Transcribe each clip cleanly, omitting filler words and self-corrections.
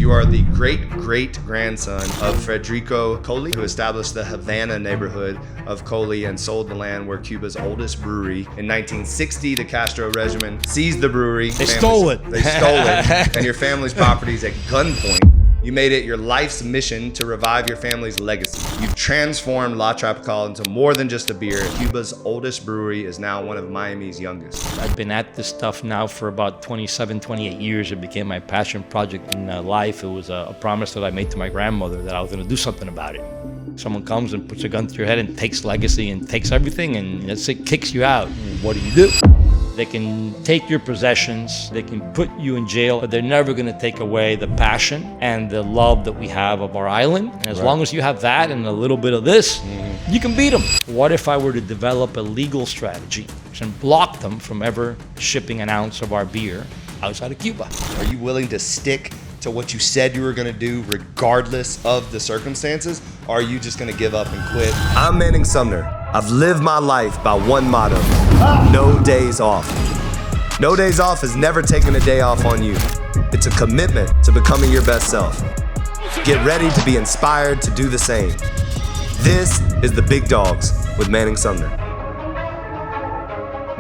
you are the great-great-grandson of Federico Kohly, who established the Havana neighborhood of Kohly and sold the land where Cuba's oldest brewery. In 1960, the Castro regime seized the brewery. They stole it. They stole it, and your family's properties at gunpoint. You made it your life's mission to revive your family's legacy. You've transformed La Tropical into more than just a beer. Cuba's oldest brewery is now one of Miami's youngest. I've been at this stuff now for about 27, 28 years. It became my passion project in life. It was a promise that I made to my grandmother that I was gonna do something about it. Someone comes and puts a gun to your head and takes legacy and takes everything and it kicks you out. What do? They can take your possessions, they can put you in jail, but they're never gonna take away the passion and the love that we have of our island. And as long as you have that and a little bit of this, you can beat them. What if I were to develop a legal strategy and block them from ever shipping an ounce of our beer outside of Cuba? Are you willing to stick to what you said you were gonna do regardless of the circumstances? Or are you just gonna give up and quit? I'm Manning Sumner. I've lived my life by one motto: no days off. No days off is never taking a day off on you. It's a commitment to becoming your best self. Get ready to be inspired to do the same. This is the Big Dawgs with Manning Sumner.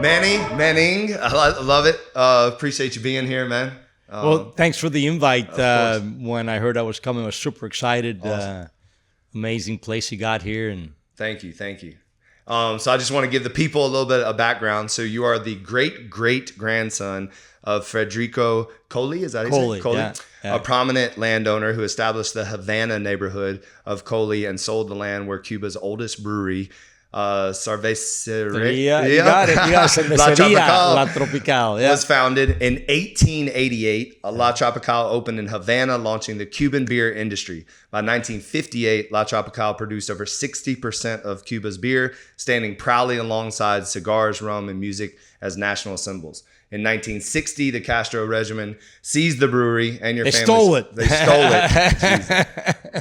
Manning, I love it. Appreciate you being here, man. Well, thanks for the invite. When I heard I was coming, I was super excited. Awesome. Amazing place you got here. And Thank you. So I just want to give the people a little bit of background. So you are the great-great-grandson of Federico Kohly, is that his name? Kohly? Yeah. A prominent landowner who established the Havana neighborhood of Kohly and sold the land where Cuba's oldest brewery, Cervecería you got it. Cervecería La Tropical. Yeah. Was founded in 1888. La Tropical opened in Havana, launching the Cuban beer industry. By 1958, La Tropical produced over 60% of Cuba's beer, standing proudly alongside cigars, rum, and music as national symbols. In 1960, the Castro regime seized the brewery and your They stole it. Jesus.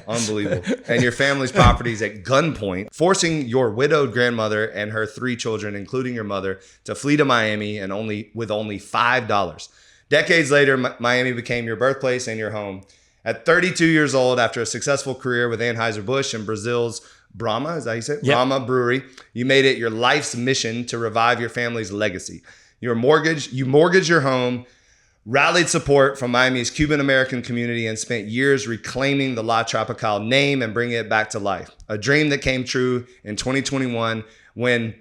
Unbelievable. And your family's properties at gunpoint, forcing your widowed grandmother and her 3 children, including your mother, to flee to Miami and with only $5. Decades later, Miami became your birthplace and your home. At 32 years old, after a successful career with Anheuser-Busch and Brazil's Brahma, is that how you say it? Yep. Brahma Brewery, you made it your life's mission to revive your family's legacy. You mortgaged your home, rallied support from Miami's Cuban American community, and spent years reclaiming the La Tropical name and bringing it back to life. A dream that came true in 2021 when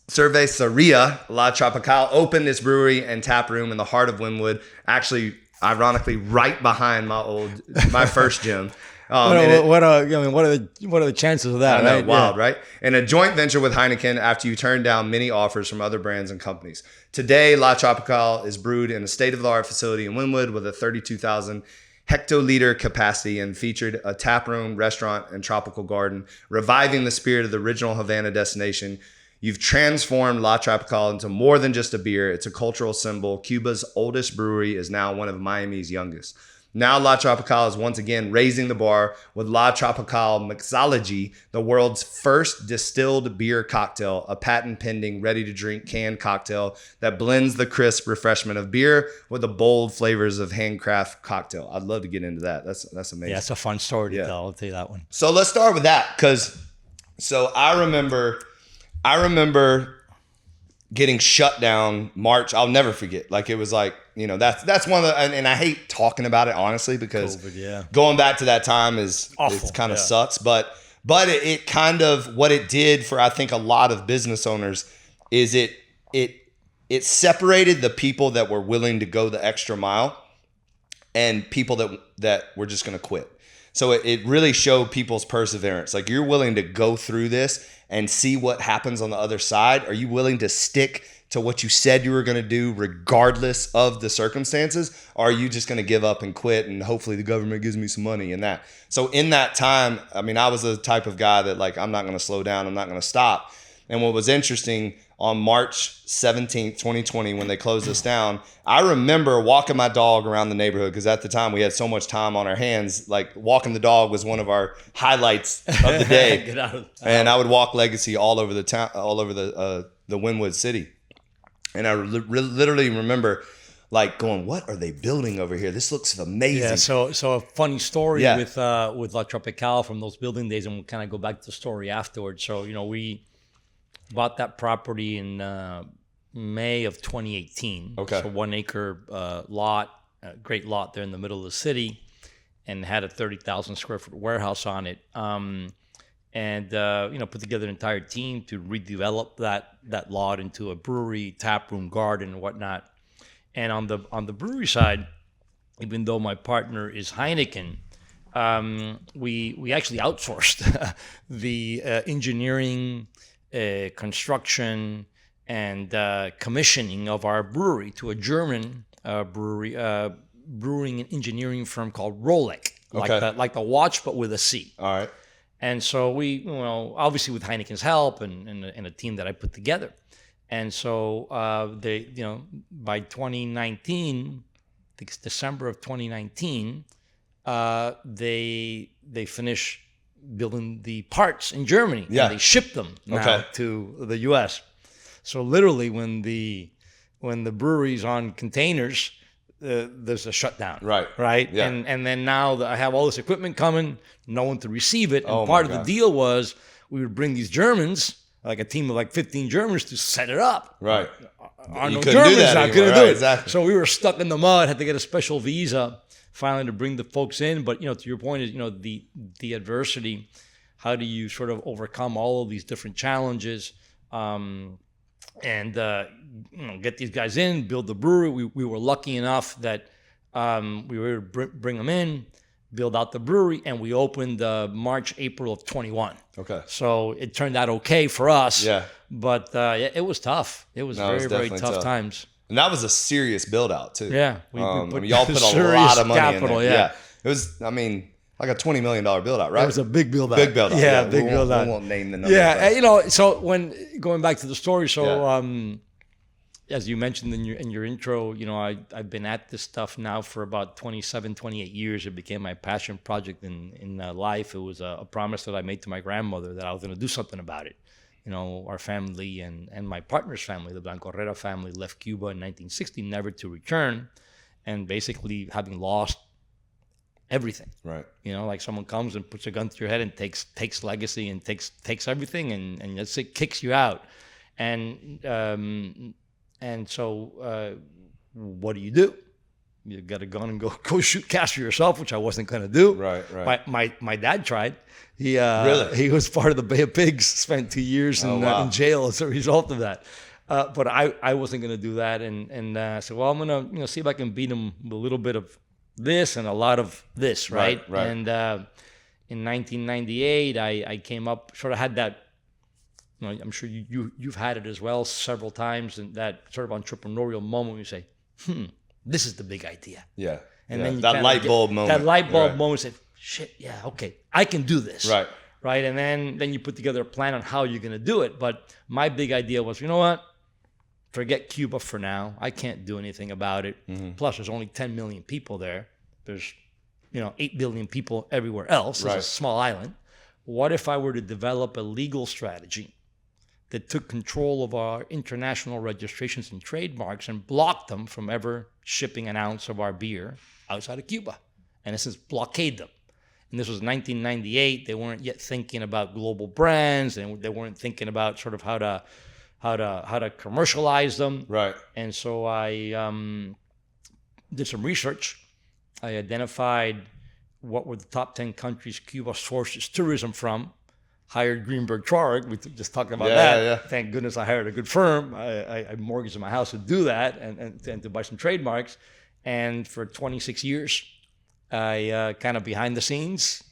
Cervecería La Tropical opened its brewery and tap room in the heart of Wynwood, actually, ironically, right behind my first gym. What are the chances of that? I know, right? wild, right? And a joint venture with Hiekin after you turned down many offers from other brands and companies. Today, La Tropical is brewed in a state-of-the-art facility in Wynwood with a 32,000 hectoliter capacity and featured a tap room, restaurant, and tropical garden, reviving the spirit of the original Havana destination. You've transformed La Tropical into more than just a beer. It's a cultural symbol. Cuba's oldest brewery is now one of Miami's youngest. Now La Tropical is once again raising the bar with La Tropical Mixology, the world's first distilled beer cocktail, a patent-pending, ready-to-drink canned cocktail that blends the crisp refreshment of beer with the bold flavors of handcraft cocktail. I'd love to get into that. That's amazing. Yeah, it's a fun story to tell. I'll tell you that one. So let's start with that, because I remember getting shut down March. I'll never forget. Like, it was like, that's one of the, and I hate talking about it, honestly, because COVID, going back to that time it's kind of sucks, but it kind of, what it did for, I think, a lot of business owners is it separated the people that were willing to go the extra mile and people that were just going to quit. So it really showed people's perseverance. Like, you're willing to go through this and see what happens on the other side. Are you willing to stick to what you said you were going to do regardless of the circumstances? Or are you just going to give up and quit and hopefully the government gives me some money and that? So in that time, I mean, I was the type of guy that, like, I'm not going to slow down. I'm not going to stop. And what was interesting, on March 17th, 2020, when they closed us down, I remember walking my dog around the neighborhood, because at the time we had so much time on our hands. Like, walking the dog was one of our highlights of the day. And I would walk Legacy all over the town, all over the Wynwood city. And I literally remember like going, what are they building over here? This looks amazing. Yeah, so a funny story with La Tropical from those building days, and we'll kind of go back to the story afterwards. So, we bought that property in May of 2018. Okay. So 1 acre lot, a great lot there in the middle of the city, and had a 30,000 square foot warehouse on it. And put together an entire team to redevelop that lot into a brewery, tap room, garden, and whatnot. And on the brewery side, even though my partner is Hiekin, we actually outsourced the engineering, construction, and commissioning of our brewery to a German brewery, brewing and engineering firm called Rolex, like the watch but with a C. All right. And so we, obviously with Heineken's help and a team that I put together. And so they, by 2019, I think it's December of 2019, they finished building the parts in Germany. Yeah. And they shipped them now to the U.S. So literally when the brewery's on containers, there's a shutdown. Right. Yeah. And then now that I have all this equipment coming, no one to receive it. And part of the deal was we would bring these Germans, like a team of like 15 Germans, to set it up. Right. No Germans now couldn't do it. Exactly. So we were stuck in the mud, had to get a special visa finally to bring the folks in. But, to your point is, the adversity, how do you sort of overcome all of these different challenges? And get these guys in, build the brewery. We were lucky enough that we were able to bring them in, build out the brewery, and we opened March, April of 21. Okay. So it turned out okay for us. Yeah. But it was tough. It was very tough times. And that was a serious build out too. Yeah. Y'all put a lot of money in there. Yeah. It was, like a $20 million build out, right? It was a big build out. Big build out. Yeah, big build out. We won't name the number. Yeah, so when going back to the story, as you mentioned in your intro, I've been at this stuff now for about 27, 28 years. It became my passion project in life. It was a promise that I made to my grandmother that I was going to do something about it. Our family and my partner's family, the Blanco Herrera family, left Cuba in 1960, never to return, and basically having lost everything. Right. Like someone comes and puts a gun to your head and takes legacy and takes everything and let's say kicks you out. And so what do? You got a gun and go shoot Castro yourself, which I wasn't going to do. Right. My dad tried. He really? He was part of the Bay of Pigs, spent 2 years in jail as a result of that. But I wasn't going to do that. And I said, well, I'm going to see if I can beat him with a little bit of this and a lot of this, right? And in 1998, I came up, sort of had that, I'm sure you've had it as well several times, and that sort of entrepreneurial moment where you say, this is the big idea. Yeah. And then that light bulb moment. That light bulb moment, say, shit, yeah, okay, I can do this. Right. And then you put together a plan on how you're going to do it. But my big idea was, you know what? Forget Cuba for now. I can't do anything about it. Mm-hmm. Plus, there's only 10 million people there. There's, 8 billion people everywhere else. It's a small island. What if I were to develop a legal strategy that took control of our international registrations and trademarks and blocked them from ever shipping an ounce of our beer outside of Cuba? In essence, blockade them. And this was 1998. They weren't yet thinking about global brands, and they weren't thinking about sort of how to commercialize them. Right. And so I did some research. I identified what were the top 10 countries Cuba sources tourism from. Hired Greenberg Traurig. We just talking about that. Yeah. Thank goodness I hired a good firm. I mortgaged my house to do that and to buy some trademarks. And for 26 years, I kind of behind the scenes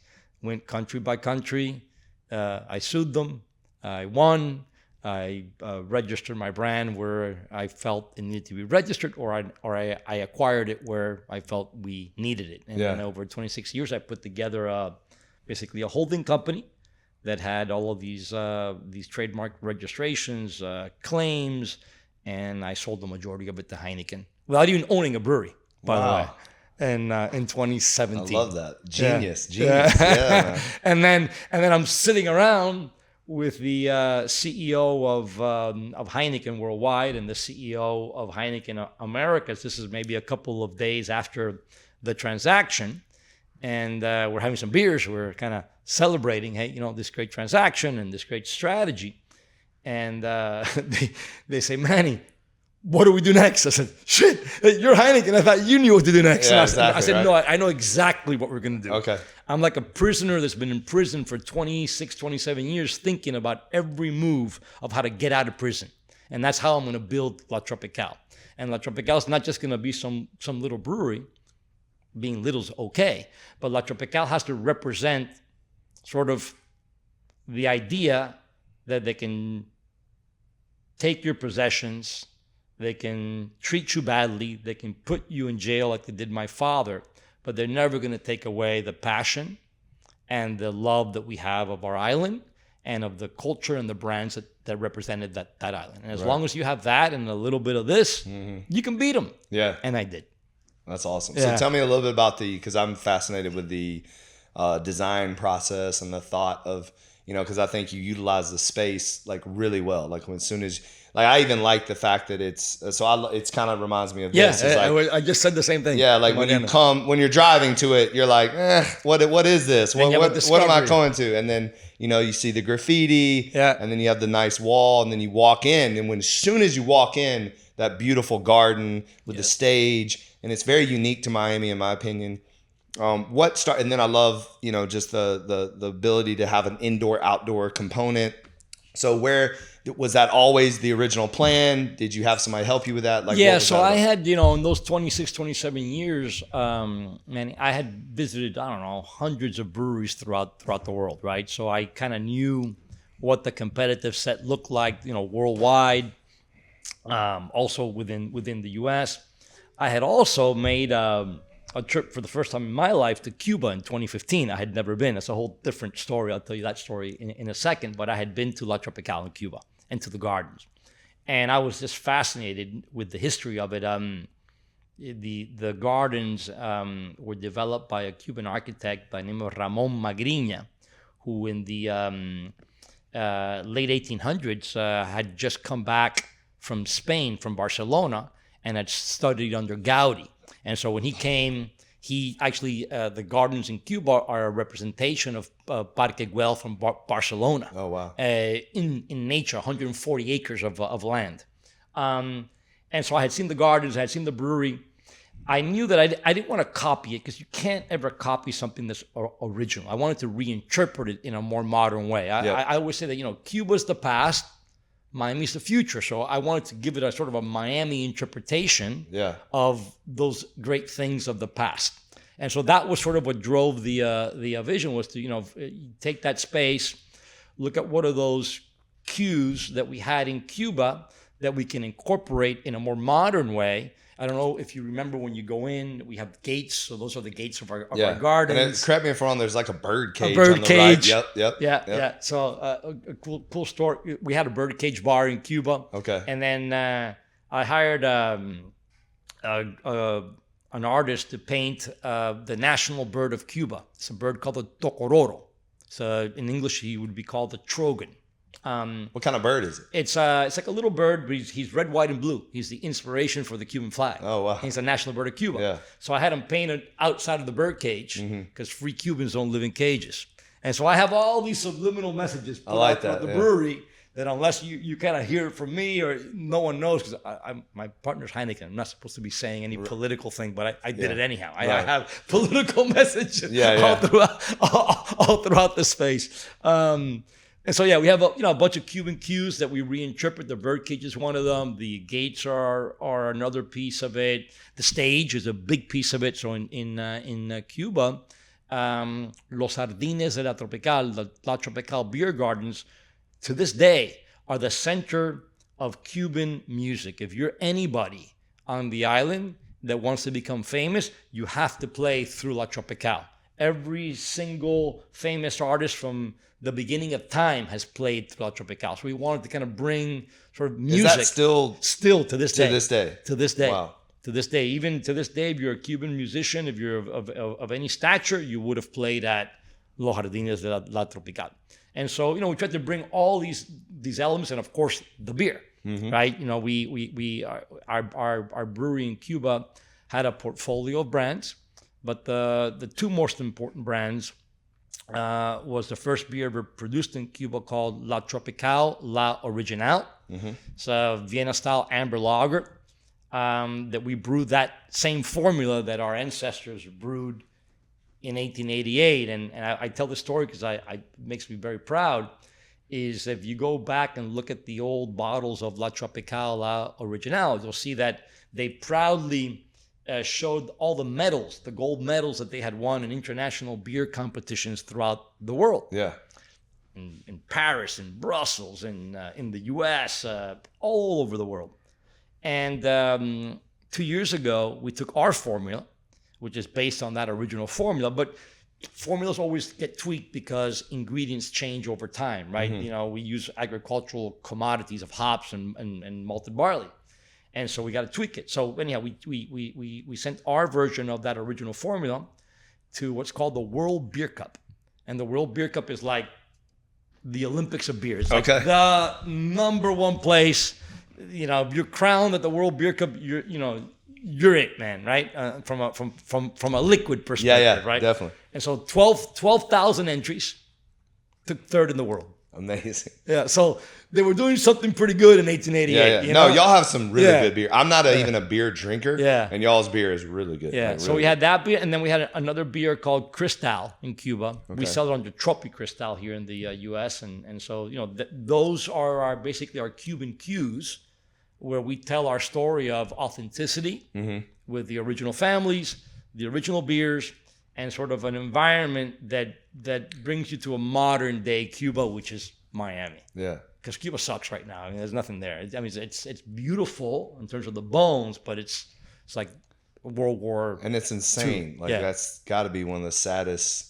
went country by country. I sued them. I won. I registered my brand where I felt it needed to be registered, or I acquired it where I felt we needed it. And then over 26 years, I put together basically a holding company that had all of these trademark registrations, claims, and I sold the majority of it to Heineken without even owning a brewery, by the way. And in 2017. I love that. Genius. Yeah, man. and then I'm sitting around with the CEO of Heineken Worldwide and the CEO of Heineken Americas. This is maybe a couple of days after the transaction, and we're having some beers. We're kind of celebrating, hey, this great transaction and this great strategy. And they say, Manny, what do we do next? I said, shit, you're Heineken. I thought you knew what to do next. Yeah, I said, right. no, I know exactly what we're going to do. Okay. I'm like a prisoner that's been in prison for 26, 27 years thinking about every move of how to get out of prison. And that's how I'm going to build La Tropical. And La Tropical is not just going to be some little brewery. Being little's okay. But La Tropical has to represent sort of the idea that they can take your possessions, they can treat you badly, they can put you in jail like they did my father, but they're never going to take away the passion and the love that we have of our island and of the culture and the brands that represented that island. And as long as you have that and a little bit of this, you can beat them. Yeah. And I did. That's awesome. Yeah. So tell me a little bit about because I'm fascinated with the design process and the thought of, because I think you utilize the space like really well. Like as soon as, like I even like the fact that it's kind of reminds me of this. I just said the same thing. Yeah, like when you're driving to it, you're like, what is this? What am I going to? And then you see the graffiti, and then you have the nice wall, and then you walk in, and as soon as you walk in, that beautiful garden with the stage, and it's very unique to Miami, in my opinion. And then I love just the ability to have an indoor outdoor component. So where was that always the original plan? Did you have somebody help you with that? So I had, in those 26, 27 years, man, I had visited, I don't know, hundreds of breweries throughout the world, right? So I kind of knew what the competitive set looked like, worldwide, also within the U.S. I had also made a trip for the first time in my life to Cuba in 2015. I had never been. It's a whole different story. I'll tell you that story in a second. But I had been to La Tropical in Cuba and to the gardens. And I was just fascinated with the history of it. The gardens were developed by a Cuban architect by the name of Ramon Magriña, who in the late 1800s had just come back from Spain, from Barcelona, and had studied under Gaudi. And so when he came, he actually, the gardens in Cuba are a representation of Parque Güell from Barcelona. Oh, wow. In nature, 140 acres of land. And so I had seen the gardens, I had seen the brewery. I knew that I didn't want to copy it because you can't ever copy something that's original. I wanted to reinterpret it in a more modern way. I always say that, Cuba's the past, Miami's the future. So I wanted to give it a sort of a Miami interpretation of those great things of the past. And so that was sort of what drove the vision, was to, take that space, look at what are those cues that we had in Cuba that we can incorporate in a more modern way. I don't know if you remember when you go in, we have gates. So those are the gates of our gardens. And then, correct me if I'm wrong, there's like a bird cage. Cage. Right. Yep. Yeah. So a cool story. We had a bird cage bar in Cuba. Okay. And then I hired an artist to paint the national bird of Cuba. It's a bird called the tocororo. So in English, he would be called the trogon. What kind of bird is it? It's like a little bird, but he's red, white, and blue. He's the inspiration for the Cuban flag. Oh, wow. He's a national bird of Cuba. Yeah. So I had him painted outside of the bird cage because free Cubans don't live in cages. And so I have all these subliminal messages put out at the brewery that unless you kind of hear it from me or no one knows, because my partner's Heineken. I'm not supposed to be saying any political thing, but I did it anyhow. I have political messages all throughout the space. And so, we have a bunch of Cuban cues that we reinterpret. The birdcage is one of them. The gates are another piece of it. The stage is a big piece of it. So in Cuba, Los Jardines de La Tropical, the La Tropical beer gardens, to this day are the center of Cuban music. If you're anybody on the island that wants to become famous, you have to play through La Tropical. Every single famous artist from the beginning of time has played through La Tropical. So we wanted to kind of bring sort of music. Is that still to this day? To this day. Wow. To this day. Even to this day, if you're a Cuban musician, if you're of any stature, you would have played at Los Jardines de La Tropical. And so, we tried to bring all these elements, and of course the beer, right? Our brewery in Cuba had a portfolio of brands, but the two most important brands was the first beer ever produced in Cuba called La Tropical, La Original. It's a Vienna-style amber lager that we brewed that same formula that our ancestors brewed in 1888. And I tell this story because it makes me very proud, is if you go back and look at the old bottles of La Tropical, La Original, you'll see that they proudly showed all the medals, the gold medals that they had won in international beer competitions throughout the world. Yeah. In Paris, in Brussels, in the U.S., all over the world. And 2 years ago, we took our formula, which is based on that original formula, but formulas always get tweaked because ingredients change over time, right? We use agricultural commodities of hops and malted barley. And so we got to tweak it. So anyhow, we sent our version of that original formula to what's called the World Beer Cup. And the World Beer Cup is like the Olympics of beer. It's like the number one place. You're crowned at the World Beer Cup. You're it, man, right? From a liquid perspective, right? Definitely. And so 12,000 entries, took third in the world. Amazing. Yeah, so they were doing something pretty good in 1888. Yeah. No, y'all have some really good beer. I'm not even a beer drinker. Yeah. And y'all's beer is really good. Yeah. Like, So we had that beer, and then we had another beer called Cristal in Cuba. We sell it under Tropi Cristal here in the U.S. And so those are basically our Cuban cues, where we tell our story of authenticity with the original families, the original beers, and sort of an environment that brings you to a modern day Cuba, which is Miami. Yeah. Because Cuba sucks right now. I mean, there's nothing there. I mean, it's beautiful in terms of the bones, but it's like World War. And it's insane. That's got to be one of the saddest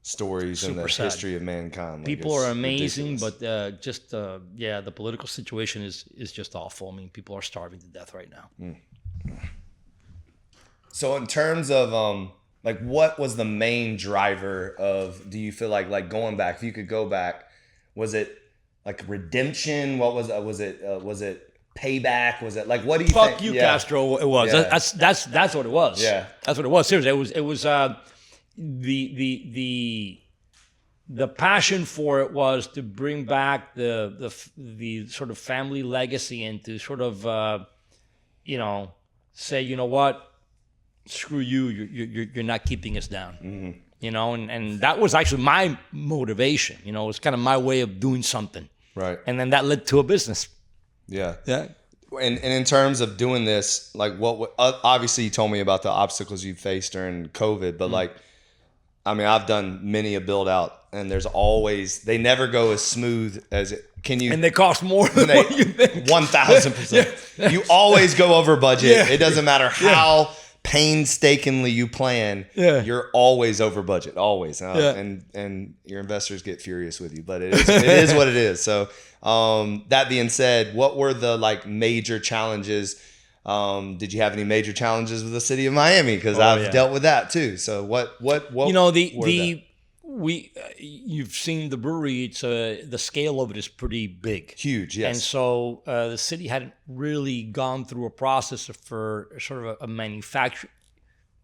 stories in the history of mankind. People are amazing, ridiculous. But the political situation is just awful. I mean, people are starving to death right now. So in terms of what was the main driver of? Do you feel like going back? If you could go back, was it like redemption? What was it? Was it payback? Was it what do you think? Fuck you, Castro. It was. Yeah. That's what it was. Yeah, that's what it was. Seriously, it was. The passion for it was to bring back the sort of family legacy and to sort of say, you know what, screw you, you're not keeping us down. And that was actually my motivation. It was kind of my way of doing something. Right. And then that led to a business. Yeah. Yeah. And in terms of doing this, what obviously you told me about the obstacles you faced during COVID, but I've done many a build out, and there's always, they never go as smooth as it. And they cost more than what you think. 1,000%. Yeah. You always go over budget. Yeah. It doesn't matter how painstakingly you plan. Yeah. You're always over budget, always. And your investors get furious with you, but it is what it is. So that being said, what were the major challenges? Did you have any major challenges with the city of Miami? Because I've dealt with that too. So what you've seen the brewery. It's the scale of it is pretty big, huge, yes. And so the city hadn't really gone through a process for sort of a manufacturing.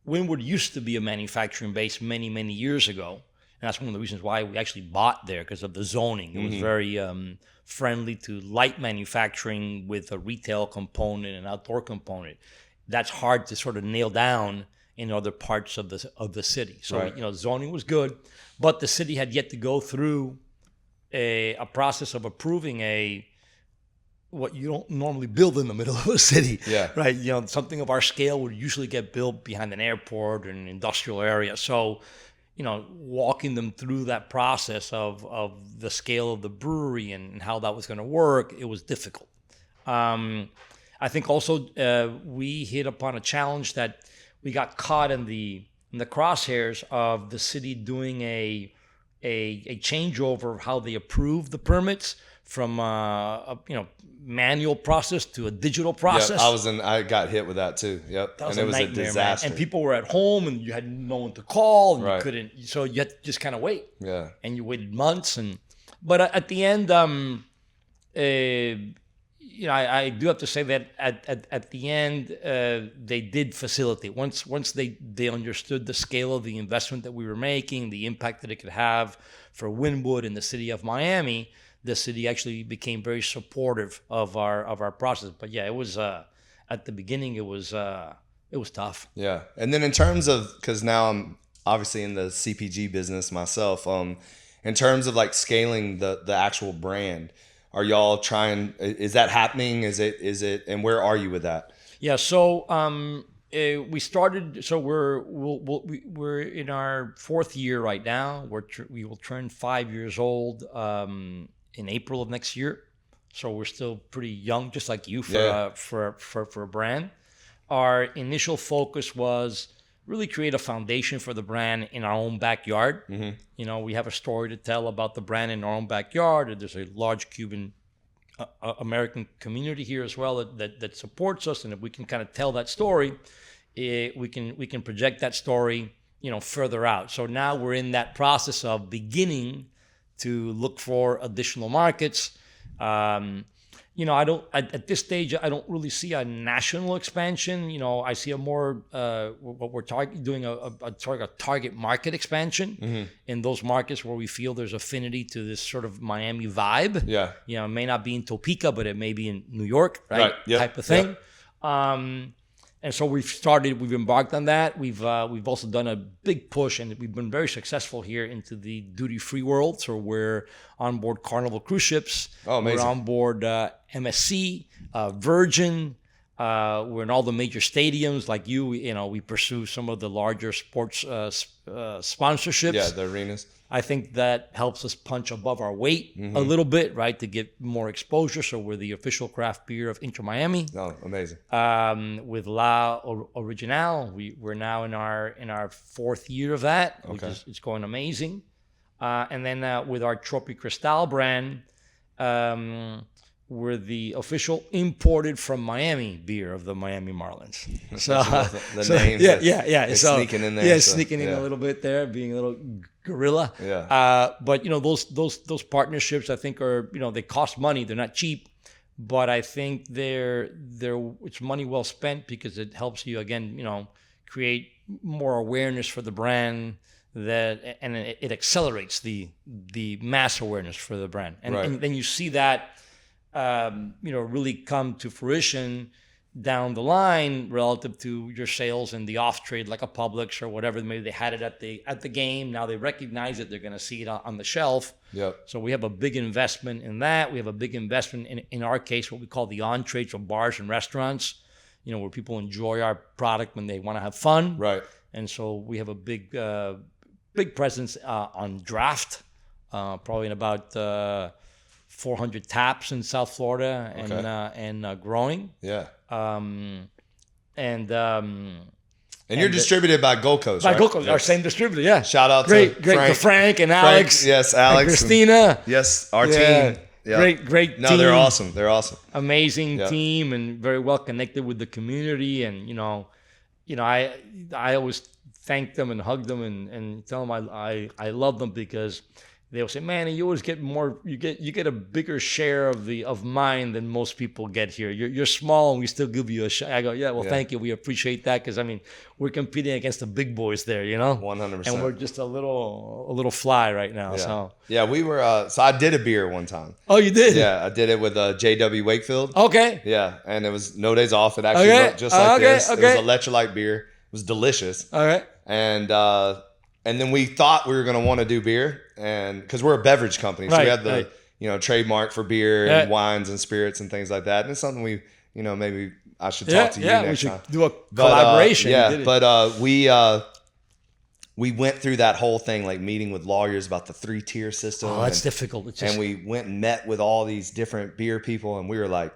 Wynwood used to be a manufacturing base many years ago, and that's one of the reasons why we actually bought there, because of the zoning. It was very friendly to light manufacturing with a retail component and outdoor component. That's hard to sort of nail down in other parts of the city. So zoning was good, but the city had yet to go through a process of approving what you don't normally build in the middle of a city. Yeah. Right. Something of our scale would usually get built behind an airport or an industrial area. So walking them through that process of the scale of the brewery and how that was going to work, it was difficult. I think also we hit upon a challenge that we got caught in the crosshairs of the city doing a changeover of how they approve the permits from a manual process to a digital process. Yep, I got hit with that too. Yep. That was a nightmare, a disaster. Man. And people were at home and you had no one to call and you couldn't, so you had to just kind of wait. Yeah. And you waited months, and But at the end, I do have to say that at the end, they did facilitate. Once they understood the scale of the investment that we were making, the impact that it could have for Wynwood and the city of Miami, the city actually became very supportive of our process. But yeah, it was at the beginning, it was tough. Yeah, and then in terms of, because now I'm obviously in the CPG business myself, in terms of like scaling the actual brand. Are y'all trying? Is that happening? Is it? And where are you with that? Yeah. So we started. So we're in our 4th year right now. We will turn 5 years old in April of next year. So we're still pretty young, just like you for a brand. Our initial focus was really create a foundation for the brand in our own backyard. Mm-hmm. We have a story to tell about the brand in our own backyard. There's a large Cuban American community here as well that supports us, and if we can kind of tell that story, we can project that story, further out. So now we're in that process of beginning to look for additional markets. I don't at this stage. I don't really see a national expansion. I see a more what we're doing a target market expansion in those markets where we feel there's affinity to this sort of Miami vibe. Yeah, it may not be in Topeka, but it may be in New York, right? Yep. Type of thing. Yep. And so we've embarked on that. We've also done a big push, and we've been very successful here into the duty-free world. So we're on board Carnival cruise ships. Oh, amazing. We're on board MSC, Virgin. We're in all the major stadiums like you. We pursue some of the larger sports sponsorships. Yeah, the arenas. I think that helps us punch above our weight a little bit, right, to get more exposure. So we're the official craft beer of Inter Miami. Oh, amazing. With La Original, we're now in our 4th year of that, which is it's going amazing. And then with our Tropi Cristal brand, we're the official imported from Miami beer of the Miami Marlins. So the names, yeah. So sneaking in there. Yeah, sneaking in a little bit there, being a little gorilla. Yeah. But those partnerships, I think, are they cost money. They're not cheap, but I think it's money well spent because it helps you again, create more awareness for the brand. And it accelerates the mass awareness for the brand, and then you see that. Really come to fruition down the line relative to your sales in the off trade, like a Publix or whatever. Maybe they had it at the game. Now they recognize it. They're going to see it on the shelf. Yep. So we have a big investment in that. We have a big investment in our case, what we call the on trade, so bars and restaurants. Where people enjoy our product when they want to have fun. Right. And so we have a big presence on draft, probably in about 400 taps in South Florida and growing. Yeah. And you're distributed by Gold Coast, by right? Gold Coast, our same distributor. Yeah. Shout out to Frank and Alex. Yes, Alex. And Christina. Yes, our team. Yeah. Great team. No, they're awesome. They're awesome. Amazing team and very well connected with the community. And I always thank them and hug them and tell them I love them because they'll say, Manny, you always get more. You get a bigger share of mine than most people get here. You're small, and we still give you a shot. I go, thank you. We appreciate that because we're competing against the big boys there, 100%. And we're just a little fly right now. Yeah, we were. So I did a beer one time. Oh, you did? Yeah, I did it with J.W. Wakefield. Okay. Yeah, and it was No Days Off. It actually looked just like this. Okay. It was electrolyte beer. It was delicious. All right. And then we thought we were going to want to do beer, and because we're a beverage company, so we had the trademark for beer and wines and spirits and things like that. And it's something we, maybe I should talk to you next time. We should do a collaboration. We went through that whole thing, like meeting with lawyers about the 3-tier system. Oh, that's difficult. And we went and met with all these different beer people, and we were like,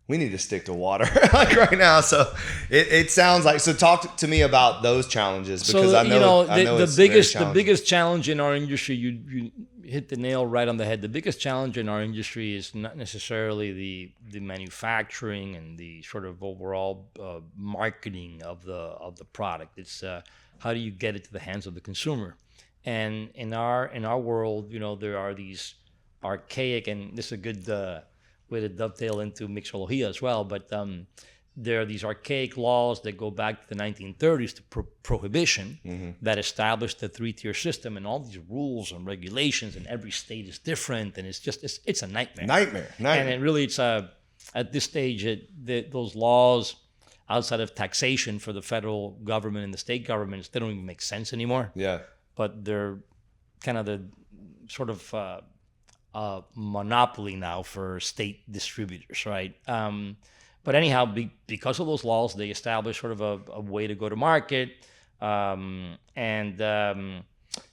we need to stick to water like right now. So it sounds like, so talk to me about those challenges because the biggest challenge in our industry, you hit the nail right on the head. The biggest challenge in our industry is not necessarily the manufacturing and the sort of overall marketing of the product. It's how do you get it to the hands of the consumer? And in our world, there are these archaic, and this is a good way to dovetail into mixología as well, but there are these archaic laws that go back to the 1930s to prohibition that established the 3-tier system and all these rules and regulations, and every state is different, and it's a nightmare. Nightmare. And it really, at this stage, those laws outside of taxation for the federal government and the state governments, they don't even make sense anymore. Yeah. But they're kind of the sort of monopoly now for state distributors, right? But anyhow, because of those laws, they established sort of a way to go to market.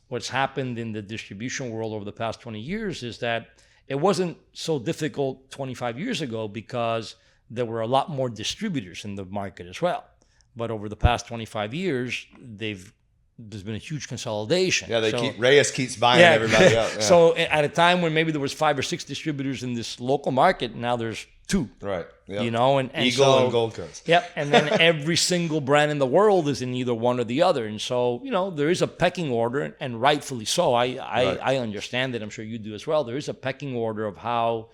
What's happened in the distribution world over the past 20 years is that it wasn't so difficult 25 years ago because there were a lot more distributors in the market as well. But over the past 25 years, there's been a huge consolidation. Yeah, Reyes keeps buying everybody else. Yeah. So at a time when maybe there was 5 or 6 distributors in this local market, now there's 2. Right. Yep. You know, and Eagle and Gold Coast. Yep. And then every single brand in the world is in either one or the other. And so, you know, there is a pecking order, and rightfully so. I understand it. I'm sure you do as well. There is a pecking order of how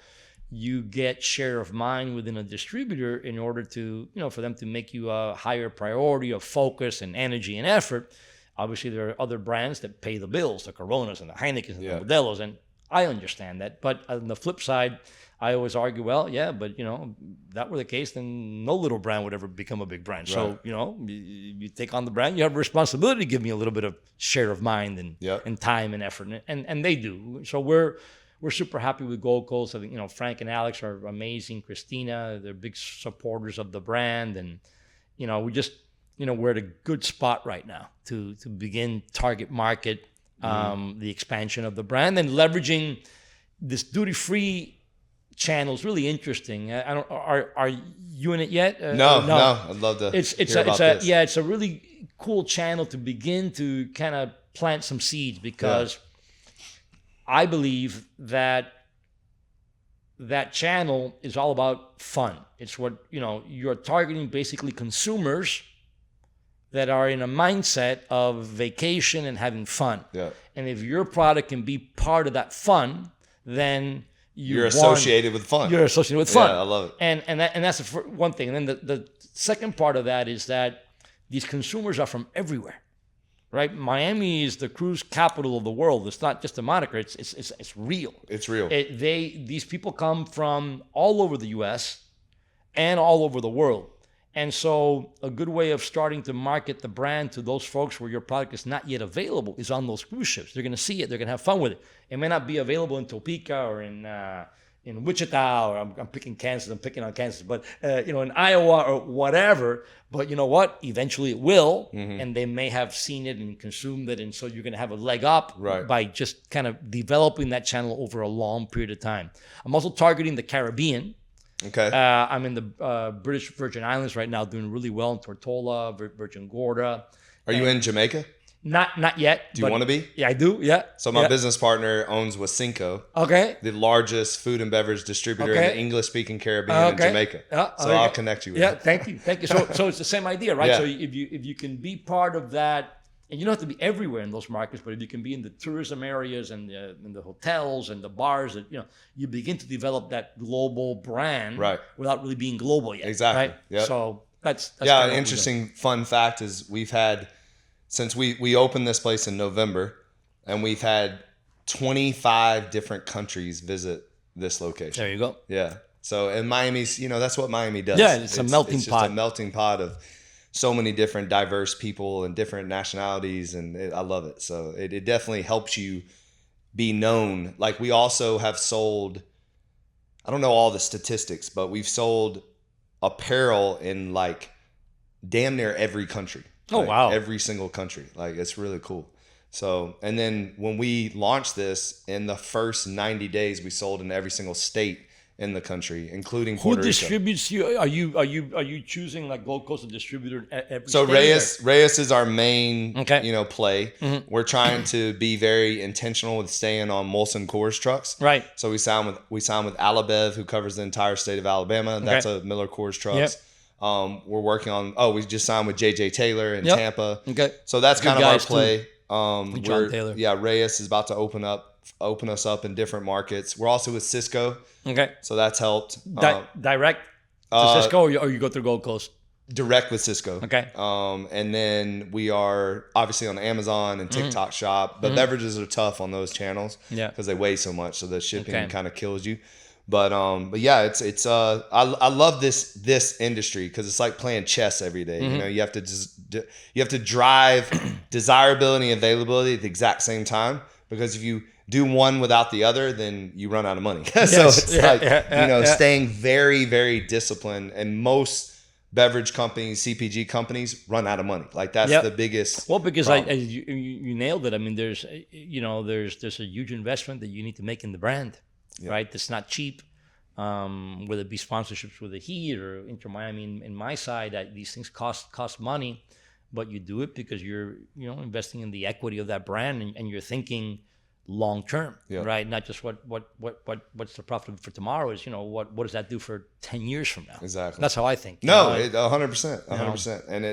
you get share of mind within a distributor in order to, you know, for them to make you a higher priority of focus and energy and effort. Obviously, there are other brands that pay the bills, the Coronas and the Heinekens and the Modelos, and I understand that. But on the flip side, I always argue, well, yeah, but, you know, if that were the case, then no little brand would ever become a big brand. Right. So, you know, you take on the brand, you have a responsibility to give me a little bit of share of mind and time and effort, and they do. So we're super happy with Gold Coast. I think, you know, Frank and Alex are amazing. Christina, they're big supporters of the brand, and, you know, we just, you know, we're at a good spot right now to begin target market, the expansion of the brand, and leveraging this duty-free channel is really interesting. Are you in it yet? No. I'd love to hear about this. Yeah, it's a really cool channel to begin to kind of plant some seeds, because I believe that channel is all about fun. It's what, you know, you're targeting basically consumers that are in a mindset of vacation and having fun. Yeah. And if your product can be part of that fun, then you're associated with fun. You're associated with fun. Yeah, I love it. And that's one thing. And then the second part of that is that these consumers are from everywhere, right? Miami is the cruise capital of the world. It's not just a moniker. It's real. It's real. These people come from all over the U.S. and all over the world. And so a good way of starting to market the brand to those folks where your product is not yet available is on those cruise ships. They're going to see it. They're going to have fun with it. It may not be available in Topeka or in Wichita, or I'm picking Kansas. I'm picking on Kansas, but you know, in Iowa or whatever. But you know what? Eventually it will, and they may have seen it and consumed it, and so you're going to have a leg up by just kind of developing that channel over a long period of time. I'm also targeting the Caribbean. Okay. I'm in the British Virgin Islands right now, doing really well in Tortola, Virgin Gorda. Are you in Jamaica? Not yet. Do you want to be? Yeah, I do. Yeah. So my business partner owns Wasinco. Okay. The largest food and beverage distributor in the English-speaking Caribbean in Jamaica. So I'll connect you with it. Thank you. So it's the same idea, right? So if you can be part of that. And you don't have to be everywhere in those markets, but if you can be in the tourism areas and the hotels and the bars, that, you know, you begin to develop that global brand without really being global yet. Exactly. Right? Yep. So that's an interesting fun fact is we've had, since we opened this place in November, and we've had 25 different countries visit this location. There you go. Yeah. So in Miami's, you know, that's what Miami does. Yeah, it's a melting pot. Just a melting pot of so many different diverse people and different nationalities, and I love it. So it definitely helps you be known. Like, we also have sold, I don't know all the statistics, but we've sold apparel in like damn near every country. Oh, like, wow. Every single country. Like, it's really cool. So, and then when we launched this, in the first 90 days, we sold in every single state in the country, including Puerto Rico. Who distributes you? Are you choosing like Gold Coast a distributor at every So state? Reyes is our main play. Mm-hmm. We're trying to be very intentional with staying on Molson Coors trucks. Right. So we signed with Alabev, who covers the entire state of Alabama. That's a Miller Coors trucks. Yep. We're working on we just signed with JJ Taylor in Tampa. Okay. So that's kind of our play. John Taylor. Yeah, Reyes is about to open us up in different markets. We're also with Cisco. Okay. So that's helped. Direct to Cisco, or you go through Gold Coast? Direct with Cisco. Okay. And then we are obviously on Amazon and TikTok Shop, but beverages are tough on those channels. Yeah. Because they weigh so much, so the shipping kind of kills you. But yeah, it's I love this industry because it's like playing chess every day. You know, you have to drive desirability and availability at the exact same time, because if you do one without the other, then you run out of money. So it's staying very, very disciplined, and most beverage companies, CPG companies, run out of money. Like that's the biggest. Well, because you nailed it. I mean, there's a huge investment that you need to make in the brand. Yep. Right, that's not cheap. Whether it be sponsorships with the Heat or Inter Miami, in my side, these things cost money, but you do it because you're investing in the equity of that brand, and you're thinking long term, right? Not just what's the profit for tomorrow. Is what does that do for 10 years from now? Exactly. That's how I think. No, 100%, and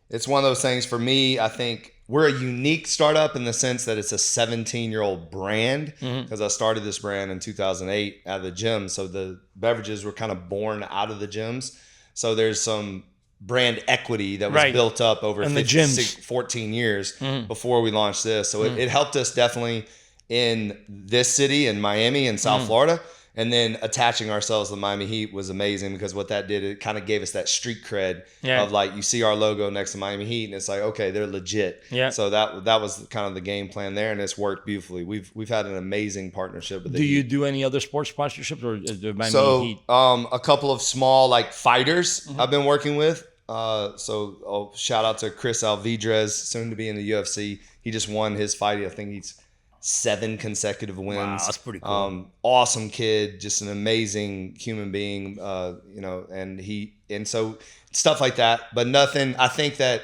it's one of those things. For me, I think we're a unique startup in the sense that it's a 17-year-old brand, because I started this brand in 2008 out of the gym. So the beverages were kind of born out of the gyms. So there's some brand equity that was built up over 14 years before we launched this. So it helped us definitely in this city, in Miami and South Florida. And then attaching ourselves to the Miami Heat was amazing, because what that did, it kind of gave us that street cred of like, you see our logo next to Miami Heat and it's like, okay, they're legit. Yeah. So that was kind of the game plan there, and it's worked beautifully. We've had an amazing partnership with the Heat. Do you do any other sports sponsorships, or the Miami Heat? A couple of small like fighters I've been working with. So shout out to Chris Alvidrez, soon to be in the UFC. He just won his fight. I think he's 7 consecutive wins. Wow, that's pretty cool. Awesome kid, just an amazing human being. And so stuff like that, but nothing. I think that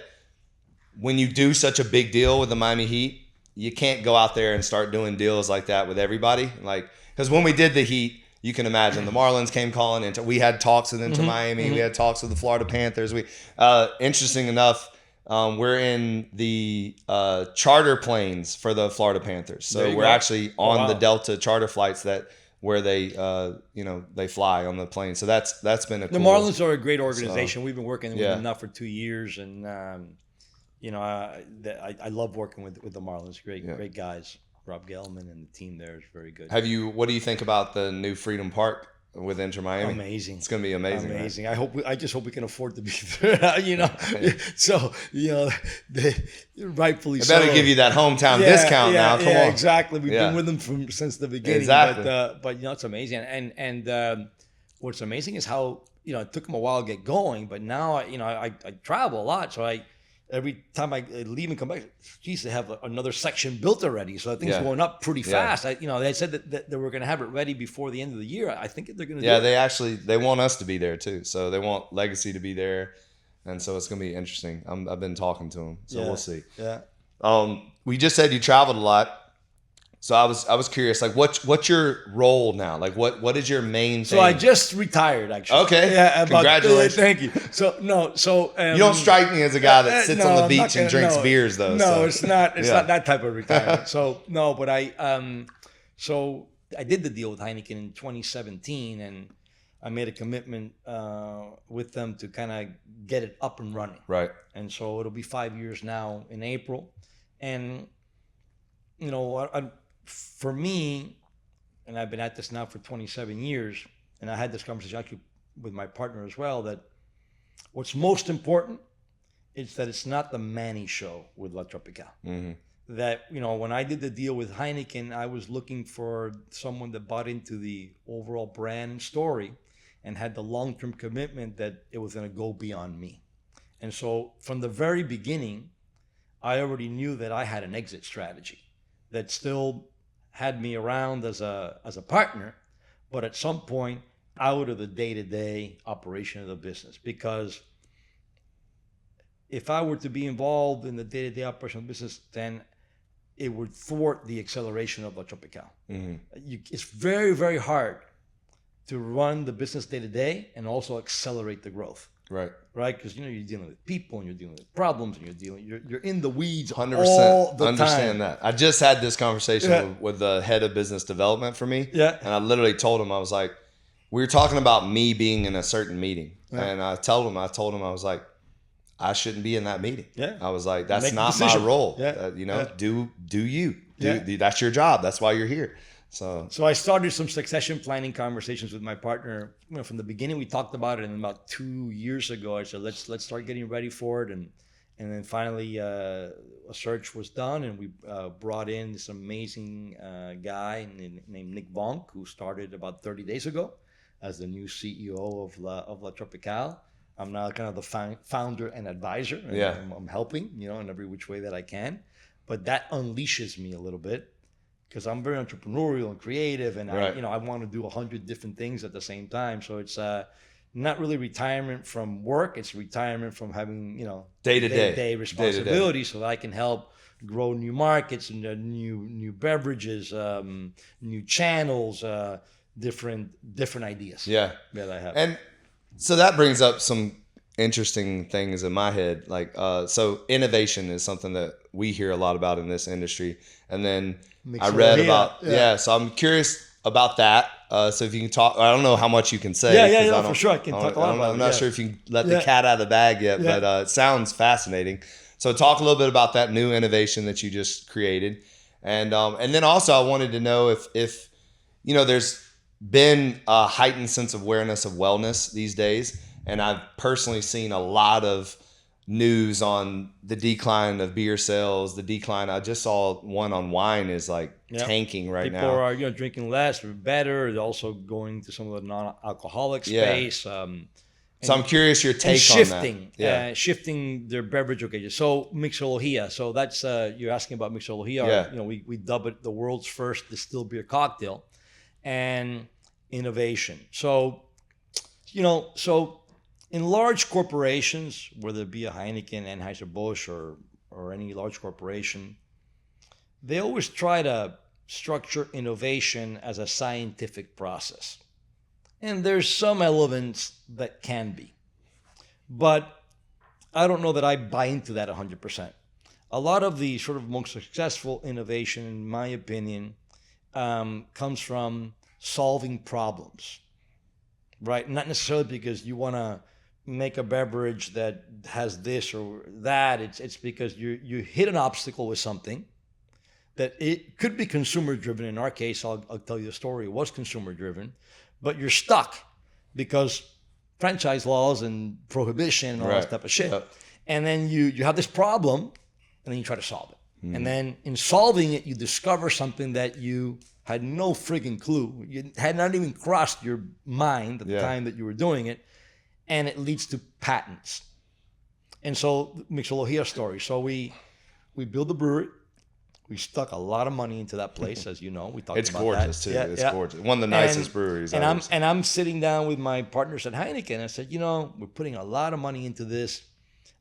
when you do such a big deal with the Miami Heat, you can't go out there and start doing deals like that with everybody. Like, because when we did the Heat, you can imagine the Marlins came calling into. We had talks with Inter Miami. We had talks with the Florida Panthers. Interesting enough, we're in the charter planes for the Florida Panthers. So we're actually on the Delta charter flights where they they fly on the plane. So that's been a cool. The Marlins are a great organization. We've been working with them now for 2 years, and I love working with the Marlins. Great guys. Rob Gelman and the team there is very good. What do you think about the new Freedom Park with Inter Miami? Amazing. It's going to be amazing. Amazing. Right? I just hope we can afford to be there. So rightfully so. They better give you that hometown discount now. Come on. Exactly. We've been with them since the beginning. Exactly. But it's amazing. And what's amazing is how it took them a while to get going. But now I travel a lot, so every time I leave and come back, geez, they have another section built already. So I think it's going up pretty fast. They said that they were going to have it ready before the end of the year. I think they're going to do it. They want us to be there too. So they want Legacy to be there. And so it's going to be interesting. I've been talking to them, so we'll see. Yeah. We just said you traveled a lot. So I was curious, like what's your role now? Like what is your main thing? So I just retired, actually. Okay. Yeah. Congratulations. Thank you. So you don't strike me as a guy that sits on the beach and drinks beers, though. No, it's not. It's not that type of retirement. So no, but I did the deal with Hiekin in 2017, and I made a commitment with them to kind of get it up and running. Right. And so it'll be 5 years now in April, and for me, and I've been at this now for 27 years, and I had this conversation actually with my partner as well, that what's most important is that it's not the Manny show with La Tropical. Mm-hmm. That, when I did the deal with Hiekin, I was looking for someone that bought into the overall brand and story and had the long-term commitment that it was going to go beyond me. And so from the very beginning, I already knew that I had an exit strategy that still had me around as a partner, but at some point out of the day-to-day operation of the business. Because if I were to be involved in the day-to-day operation of the business, then it would thwart the acceleration of La Tropical. Mm-hmm. It's very, very hard to run the business day-to-day and also accelerate the growth. Right. Right, because you're dealing with people and you're dealing with problems and you're in the weeds 100% all the understand time. That. I just had this conversation with the head of business development for me. Yeah. And I literally told him, I was like, we were talking about me being in a certain meeting. Yeah. And I told him, I was like, I shouldn't be in that meeting. Yeah. I was like, that's not my role. Yeah. Do you. That's your job. That's why you're here. So I started some succession planning conversations with my partner. From the beginning, we talked about it, and about 2 years ago, I said, let's start getting ready for it. And then finally, a search was done, and we brought in this amazing guy named Nick Vonk, who started about 30 days ago as the new CEO of La Tropical. I'm now kind of the founder and advisor. And I'm helping, in every which way that I can. But that unleashes me a little bit, because I'm very entrepreneurial and creative, and I want to do 100 different things at the same time. So it's not really retirement from work; it's retirement from having day-to-day responsibilities, so that I can help grow new markets and new beverages, new channels, different ideas. Yeah, that I have. And so that brings up some interesting things in my head. Like, so innovation is something that we hear a lot about in this industry, and then I read about, so I'm curious about that. So if you can talk, I don't know how much you can say. Yeah, for sure. I can talk a lot about it. I'm not sure if you can let the cat out of the bag yet, but it sounds fascinating. So talk a little bit about that new innovation that you just created. And then also I wanted to know if there's been a heightened sense of awareness of wellness these days. And I've personally seen a lot of news on the decline of beer sales, the decline. I just saw one on wine is like tanking right now. People are drinking less, better. They're also going to some of the non-alcoholic space. So I'm curious your take on that. Shifting their beverage occasion. So mixología. So that's you're asking about mixología. Yeah. We dub it the world's first distilled beer cocktail, and innovation. So in large corporations, whether it be a Heineken, Anheuser-Busch, or any large corporation, they always try to structure innovation as a scientific process. And there's some elements that can be. But I don't know that I buy into that 100%. A lot of the sort of most successful innovation, in my opinion, comes from solving problems, right? Not necessarily because you want to make a beverage that has this or that. It's because you hit an obstacle with something that it could be consumer driven. In our case, I'll tell you a story. It was consumer driven, but you're stuck because franchise laws and prohibition and all that type of shit. Yep. And then you have this problem, and then you try to solve it. And then in solving it, you discover something that you had no friggin' clue. You had not even crossed your mind at the time that you were doing it. And it leads to patents. And so, mixología story. So we built the brewery. We stuck a lot of money into that place, as you know. We talked it's about gorgeous that. Too. It's gorgeous. One of the nicest breweries. And I'm sitting down with my partners at Heineken. And I said, we're putting a lot of money into this.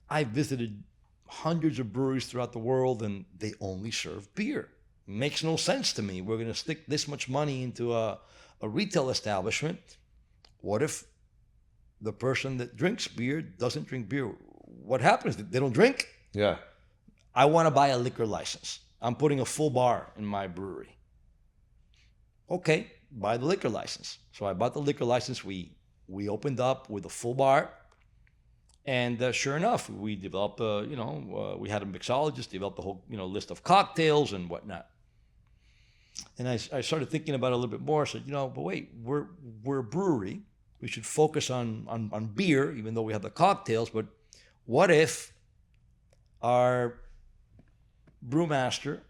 I visited hundreds of breweries throughout the world, and they only serve beer. It makes no sense to me. We're going to stick this much money into a retail establishment. What if the person that drinks beer doesn't drink beer? What happens? They don't drink? Yeah. I want to buy a liquor license. I'm putting a full bar in my brewery. Okay, buy the liquor license. So I bought the liquor license. We opened up with a full bar. And sure enough, we developed, we had a mixologist, developed a whole, list of cocktails and whatnot. And I started thinking about it a little bit more. I said, but wait, we're a brewery. We should focus on beer, even though we have the cocktails. But what if our brewmaster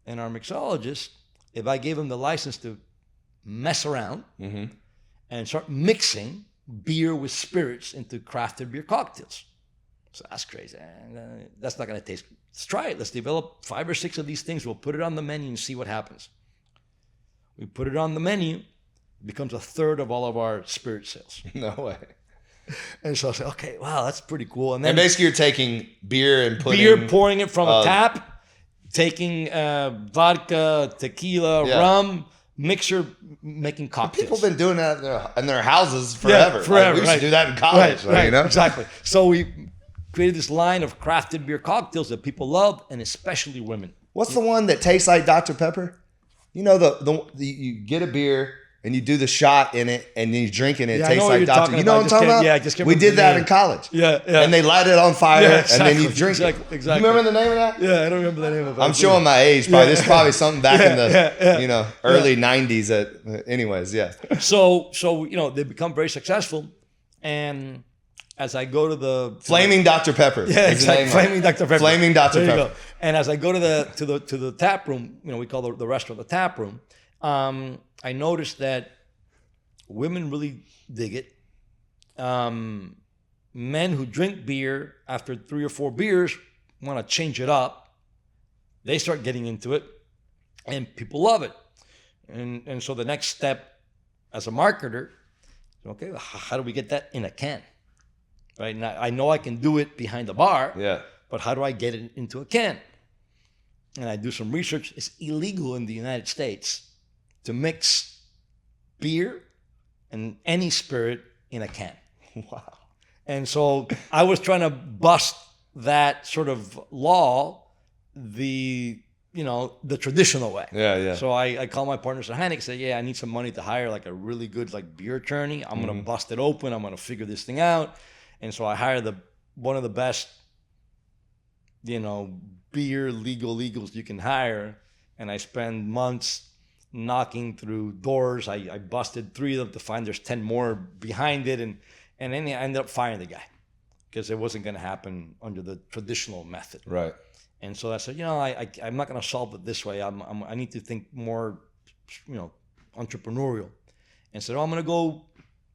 and our mixologist, if I gave them the license to mess around and start mixing beer with spirits into crafted beer cocktails? So that's crazy. That's not going to taste. Let's try it. Let's develop 5 or 6 of these things. We'll put it on the menu and see what happens. We put it on the menu. Becomes a third of all of our spirit sales. No way. And so I said, okay, wow, that's pretty cool. And then basically you're taking beer and putting... pouring it from a tap, taking vodka, tequila, rum, mixer making cocktails. People have been doing that in their houses forever. Yeah, forever. Like, we used to do that in college. Right, you know? exactly. So we created this line of crafted beer cocktails that people love, and especially women. What's the one that tastes like Dr. Pepper? You know, the you get a beer and you do the shot in it and then you drink it and it tastes like Dr. You know what I'm talking about? Yeah, I just can't we remember did the that name. in college. Yeah. And they light it on fire and then you drink it. Exactly. You remember the name of that? Yeah, I don't remember the name of it. I'm showing my age. Probably this is probably something back in the you know early '90s. Anyways, yeah. So they become very successful, and as I go to the Flaming Dr. Pepper. Yeah, exactly. Flaming Dr. Pepper. Flaming Dr. There you Pepper. go. And as I go to the tap room, we call the restaurant the tap room. I noticed that women really dig it. Men who drink beer after 3 or 4 beers want to change it up. They start getting into it, and people love it. And so the next step as a marketer, okay, how do we get that in a can? Right now, I know I can do it behind the bar. Yeah. But how do I get it into a can? And I do some research. It's illegal in the United States to mix beer and any spirit in a can. Wow. And so I was trying to bust that sort of law, the traditional way. Yeah. So I called my partners at Hiekin, said, I need some money to hire like a really good beer attorney. I'm going to bust it open. I'm going to figure this thing out. And so I hired one of the best, beer legals you can hire. And I spend months knocking through doors. I busted 3 of them to find there's 10 more behind it. And then I ended up firing the guy because it wasn't going to happen under the traditional method. Right. And so I said, I'm not going to solve it this way. I need to think more, entrepreneurial. And said, I'm going to go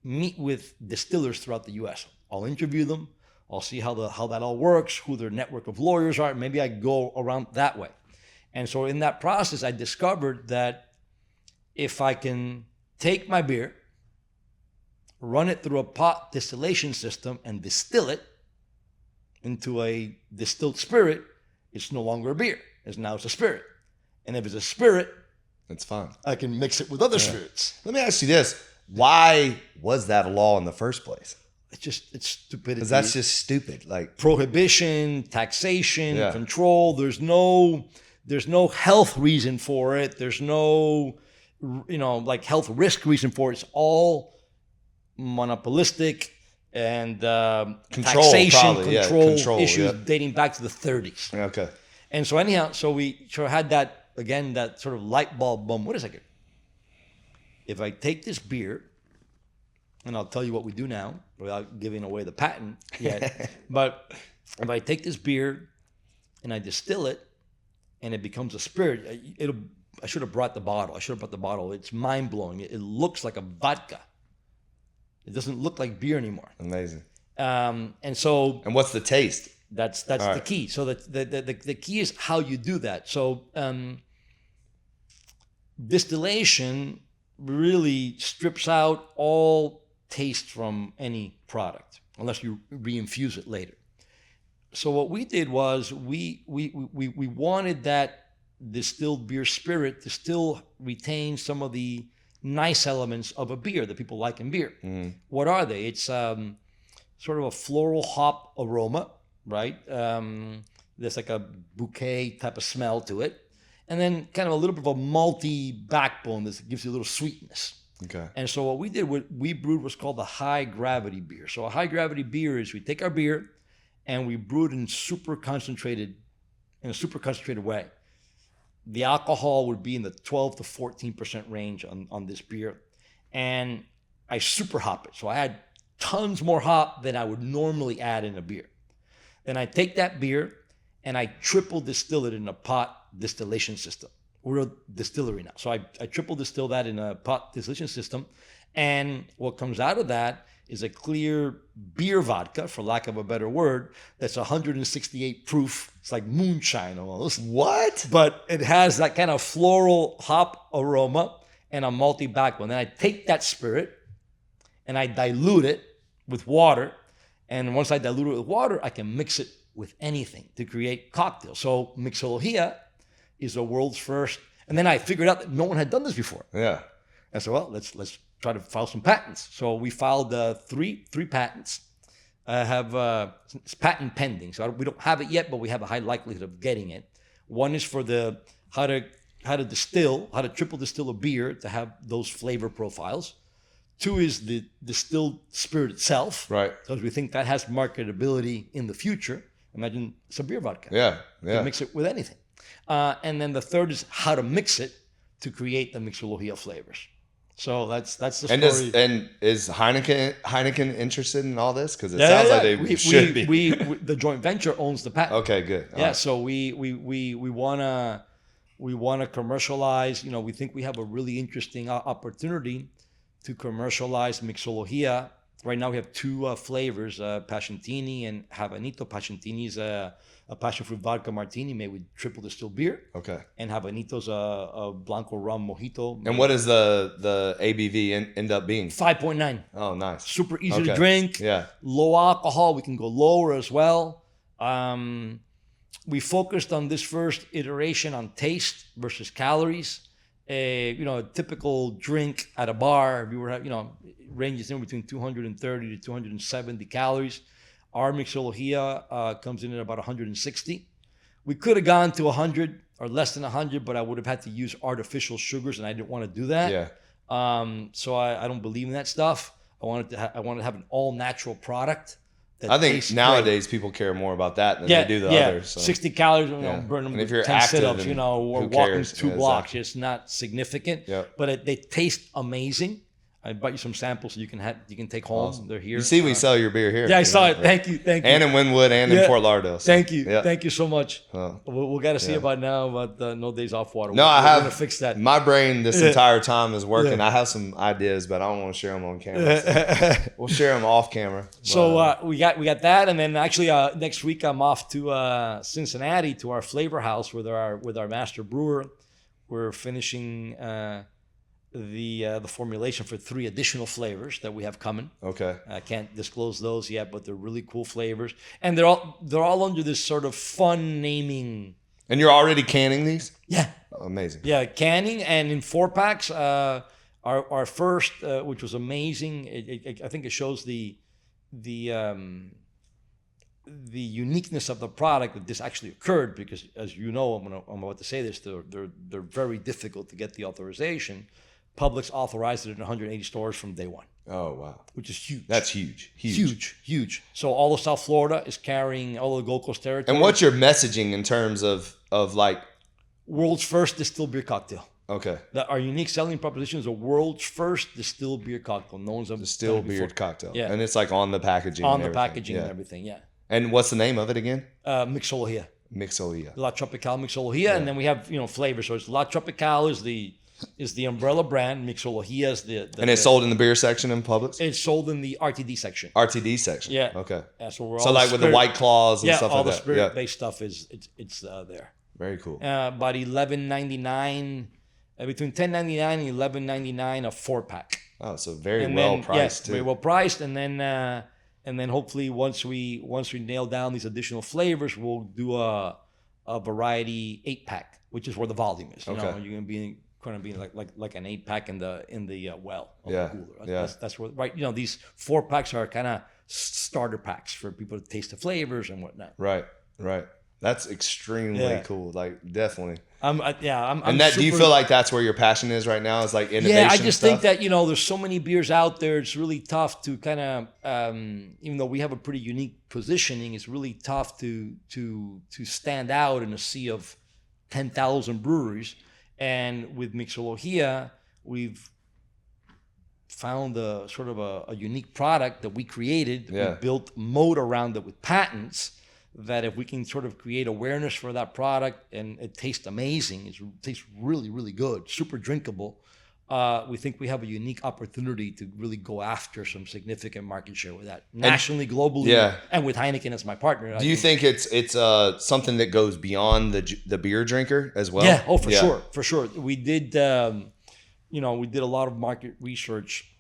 meet with distillers throughout the U.S. I'll interview them. I'll see how that all works, who their network of lawyers are. Maybe I go around that way. And so in that process, I discovered that if I can take my beer, run it through a pot distillation system and distill it into a distilled spirit, it's no longer a beer. Now it's a spirit. And if it's a spirit, it's fine. I can mix it with other spirits. Let me ask you this. Why was that a law in the first place? It's stupidity. Because that's just stupid. Like prohibition, taxation, control. There's no health reason for it. There's no, health risk reason for it. It's all monopolistic and taxation, control issues dating back to the 30s. Okay. And so anyhow, we had that sort of light bulb boom. Wait a second. If I take this beer, and I'll tell you what we do now without giving away the patent yet, but if I take this beer and I distill it and it becomes a spirit, I should have brought the bottle. It's mind-blowing. It looks like a vodka. It doesn't look like beer anymore. Amazing. And what's the taste? That's the key. So the key is how you do that. So distillation really strips out all taste from any product unless you reinfuse it later. So what we did was we wanted that distilled beer spirit to still retain some of the nice elements of a beer that people like in beer. Mm. What are they? It's sort of a floral hop aroma, right? There's like a bouquet type of smell to it. And then kind of a little bit of a malty backbone that gives you a little sweetness. Okay. And so what we did, we brewed what's called the high gravity beer. So a high gravity beer is we take our beer and we brew it in a super concentrated way. The alcohol would be in the 12 to 14% range on this beer. And I super hop it. So I add tons more hop than I would normally add in a beer. Then I take that beer and I triple distill it in a pot distillation system. We're a distillery now. So I triple distill that in a pot distillation system. And what comes out of that is a clear beer vodka, for lack of a better word, that's 168 proof. It's like moonshine almost. What? But it has that kind of floral hop aroma and a malty backbone. Then I take that spirit and I dilute it with water. And once I dilute it with water, I can mix it with anything to create cocktails. So mixología is the world's first, And then I figured out that no one had done this before. Yeah. I said, well, let's try to file some patents. So we filed three patents. I have it's patent pending, so we don't have it yet, but we have a high likelihood of getting it. One is for the how to triple distill a beer to have those flavor profiles. 2 is the distilled spirit itself, right? Because we think that has marketability in the future. Imagine it's a beer vodka. Yeah. You can mix it with anything. And then the 3rd is how to mix it to create the mixología flavors. So that's the story. And is Hiekin interested in all this? Because it sounds like they should be. We the joint venture owns the patent. Okay, good. All right. So we wanna commercialize. We think we have a really interesting opportunity to commercialize mixología. Right now we have 2 flavors, Passiontini and Habanito. Passiontini is a passion fruit vodka martini made with triple distilled beer. Okay. And Habanito's a Blanco rum mojito. And what does the ABV end up being? 5.9. Oh, nice. Super easy to drink. Yeah. Low alcohol. We can go lower as well. We focused on this first iteration on taste versus calories. A typical drink at a bar, we were ranges in between 230 to 270 calories. Our mixología comes in at about 160. We could have gone to 100 or less than 100, but I would have had to use artificial sugars, and I didn't want to do that. Yeah. So I don't believe in that stuff. I wanted to have an all natural product. I think nowadays people care more about that than they do the others. So. 60 calories, burn them with 10 sit-ups, or walking 2 blocks. Exactly. It's not significant, but they taste amazing. I bought you some samples so you can take home. Awesome. They're here. You see, we sell your beer here. Yeah, I saw it. Thank you. And in Wynwood and in Fort Lauderdale. So. Thank you so much. We'll got to see about now about no days off water. No, we're going to fix that. My brain this entire time is working. Yeah. I have some ideas, but I don't want to share them on camera. So we'll share them off camera. So we got that, and then actually next week I'm off to Cincinnati to our flavor house with our master brewer. We're finishing. The formulation for 3 additional flavors that we have coming. Okay. I can't disclose those yet, but they're really cool flavors, and they're all under this sort of fun naming. And you're already canning these? Yeah. Amazing. Yeah, canning and in 4-packs. Our first, which was amazing. I think it shows the uniqueness of the product that this actually occurred, because as you know, I'm about to say this, they're very difficult to get the authorization. Publix authorized it in 180 stores from day one. Oh, wow. Which is huge. That's huge. So all of South Florida is carrying all of the Gold Coast territory. And what's your messaging in terms of like? World's first distilled beer cocktail. Okay. Our unique selling proposition is a world's first distilled beer cocktail. No one's ever distilled beer cocktail. Yeah. And it's like on the packaging. On the packaging and everything, yeah. And what's the name of it again? Mixología. La Tropical Mixología, and then we have flavors. So it's La Tropical is the umbrella brand. Mixología is the and it's sold in the beer section in Publix? It's sold in the RTD section. RTD section. Yeah. Okay. Yeah, so like with the White Claws and stuff like that. all the spirit-based stuff is there. Very cool. About $11.99, between $10.99 and $11.99 a 4-pack. Oh, so very well priced too. Very well priced, and then hopefully once we nail down these additional flavors, we'll do a variety 8-pack, which is where the volume is. Okay. You're gonna be like an 8-pack in the well. Yeah. The cooler. That's where these 4-packs are kind of starter packs for people to taste the flavors and whatnot. Right. That's extremely cool. Like definitely. Do you feel like that's where your passion is right now? Is like innovation? Yeah, I just think that there's so many beers out there. It's really tough to kind of, even though we have a pretty unique positioning, it's really tough to stand out in a sea of 10,000 breweries. And with Mixología, we've found a sort of a unique product that we created. Yeah. We built moat around it with patents. That if we can sort of create awareness for that product, and it tastes amazing, it tastes really, really good, super drinkable, we think we have a unique opportunity to really go after some significant market share with that, nationally, globally, and with Hiekin as my partner. Do you think it's something that goes beyond the beer drinker as well? Yeah, for sure. We did, we did a lot of market research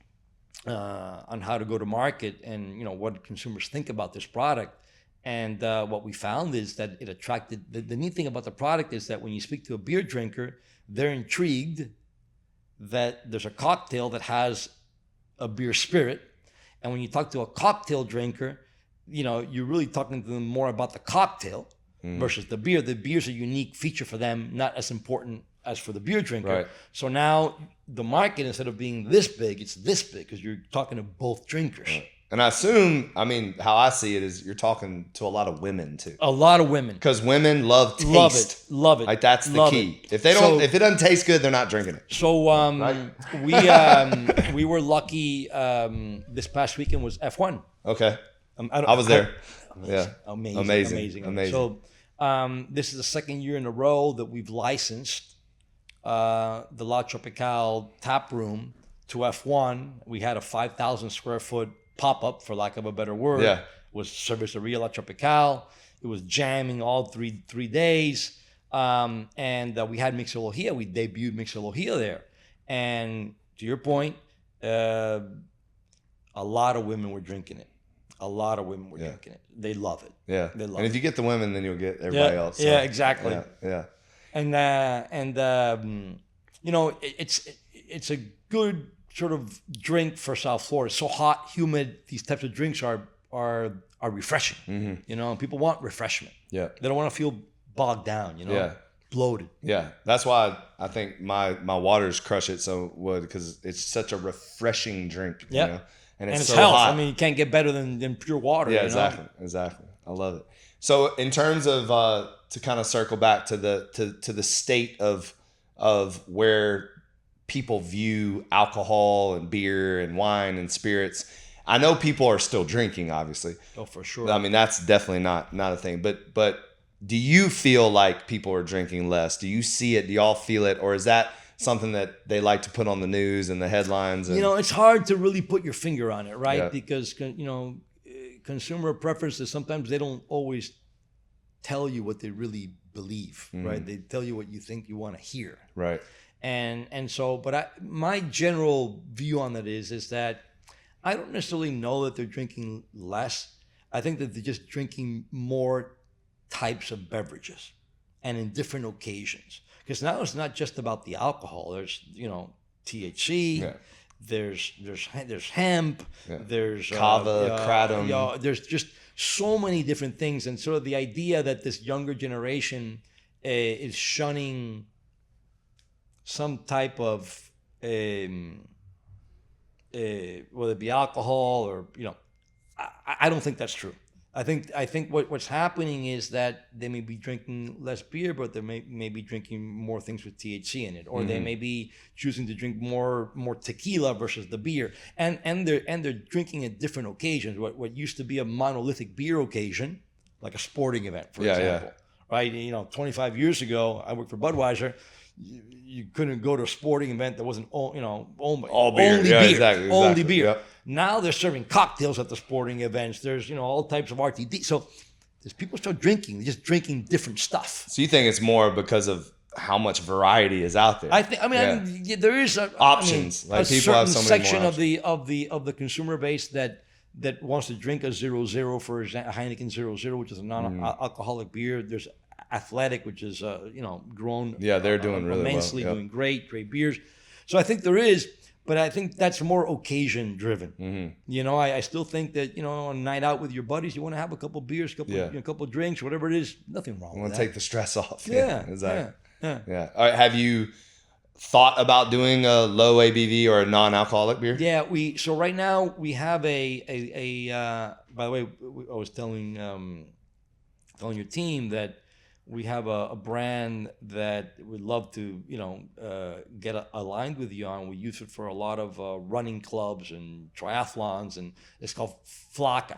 on how to go to market and what consumers think about this product. And what we found is that it attracted, the neat thing about the product is that when you speak to a beer drinker, they're intrigued that there's a cocktail that has a beer spirit. And when you talk to a cocktail drinker, you're really talking to them more about the cocktail versus the beer. The beer's a unique feature for them, not as important as for the beer drinker. Right. So now the market, instead of being this big, it's this big because you're talking to both drinkers. Right. And I assume, how I see it is you're talking to a lot of women too. A lot of women. Because women love taste. Love it. Like that's the key. If it doesn't taste good, they're not drinking it. So we were lucky. This past weekend was F1. Okay. I was there. Yeah. Amazing. So this is the second year in a row that we've licensed the La Tropical tap room to F1. We had a 5,000 square foot pop-up, for lack of a better word. Yeah. It was Cervecería La Tropical. It was jamming all three days. And we had Mixología. We debuted Mixología there. And to your point, a lot of women were drinking it. Drinking it. They love it. Yeah. They love and if you get the women, then you'll get everybody else. So. Yeah, exactly. Yeah. It's a good sort of drink for South Florida. It's so hot, humid. These types of drinks are refreshing. Mm-hmm. People want refreshment. Yeah. They don't want to feel bogged down. Yeah. Bloated. Yeah. That's why I think my waters crush it so well, because it's such a refreshing drink. Yeah. And it's so health. hot. You can't get better than pure water. Yeah, exactly. I love it. So in terms of to kind of circle back to the state of where people view alcohol and beer and wine and spirits, I know people are still drinking, obviously. Oh, for sure. That's definitely not a thing. But do you feel like people are drinking less? Do you see it? Do y'all feel it? Or is that something that they like to put on the news and the headlines? It's hard to really put your finger on it, right? Yeah. Because, consumer preferences, sometimes they don't always tell you what they really believe, right? They tell you what you think you want to hear. Right. And so, my general view on that is that I don't necessarily know that they're drinking less. I think that they're just drinking more types of beverages and in different occasions. Because now it's not just about the alcohol. There's, THC. Yeah. There's hemp. Yeah. There's kava, kratom. There's just so many different things, and sort of the idea that this younger generation is shunning some type of whether it be alcohol or I don't think that's true. I think what's happening is that they may be drinking less beer, but they may be drinking more things with THC in it, or they may be choosing to drink more tequila versus the beer, and they're drinking at different occasions. What used to be a monolithic beer occasion, like a sporting event, for example, right? 25 years ago, I worked for Budweiser. You couldn't go to a sporting event that wasn't all beer. Only beer. Exactly. Only beer. Yep. Now they're serving cocktails at the sporting events. There's all types of RTD. So as people start drinking, they're just drinking different stuff. So you think it's more because of how much variety is out there? I think there is options. Like a people have so many section more of the consumer base that wants to drink a 0.0, for example, a Hiekin 0.0, which is a non-alcoholic beer. There's Athletic, which is grown. Yeah, they're doing really immensely, well. Doing great beers. So I think there is, but I think that's more occasion driven. Mm-hmm. I still think that on a night out with your buddies, you want to have a couple beers, couple drinks, whatever it is. Nothing wrong with that. You want to take the stress off. Yeah. All right, have you thought about doing a low ABV or a non-alcoholic beer? Yeah, so right now we have a by the way, I was telling your team that we have a brand that we'd love to, get aligned with you on. We use it for a lot of running clubs and triathlons, and it's called Flaca.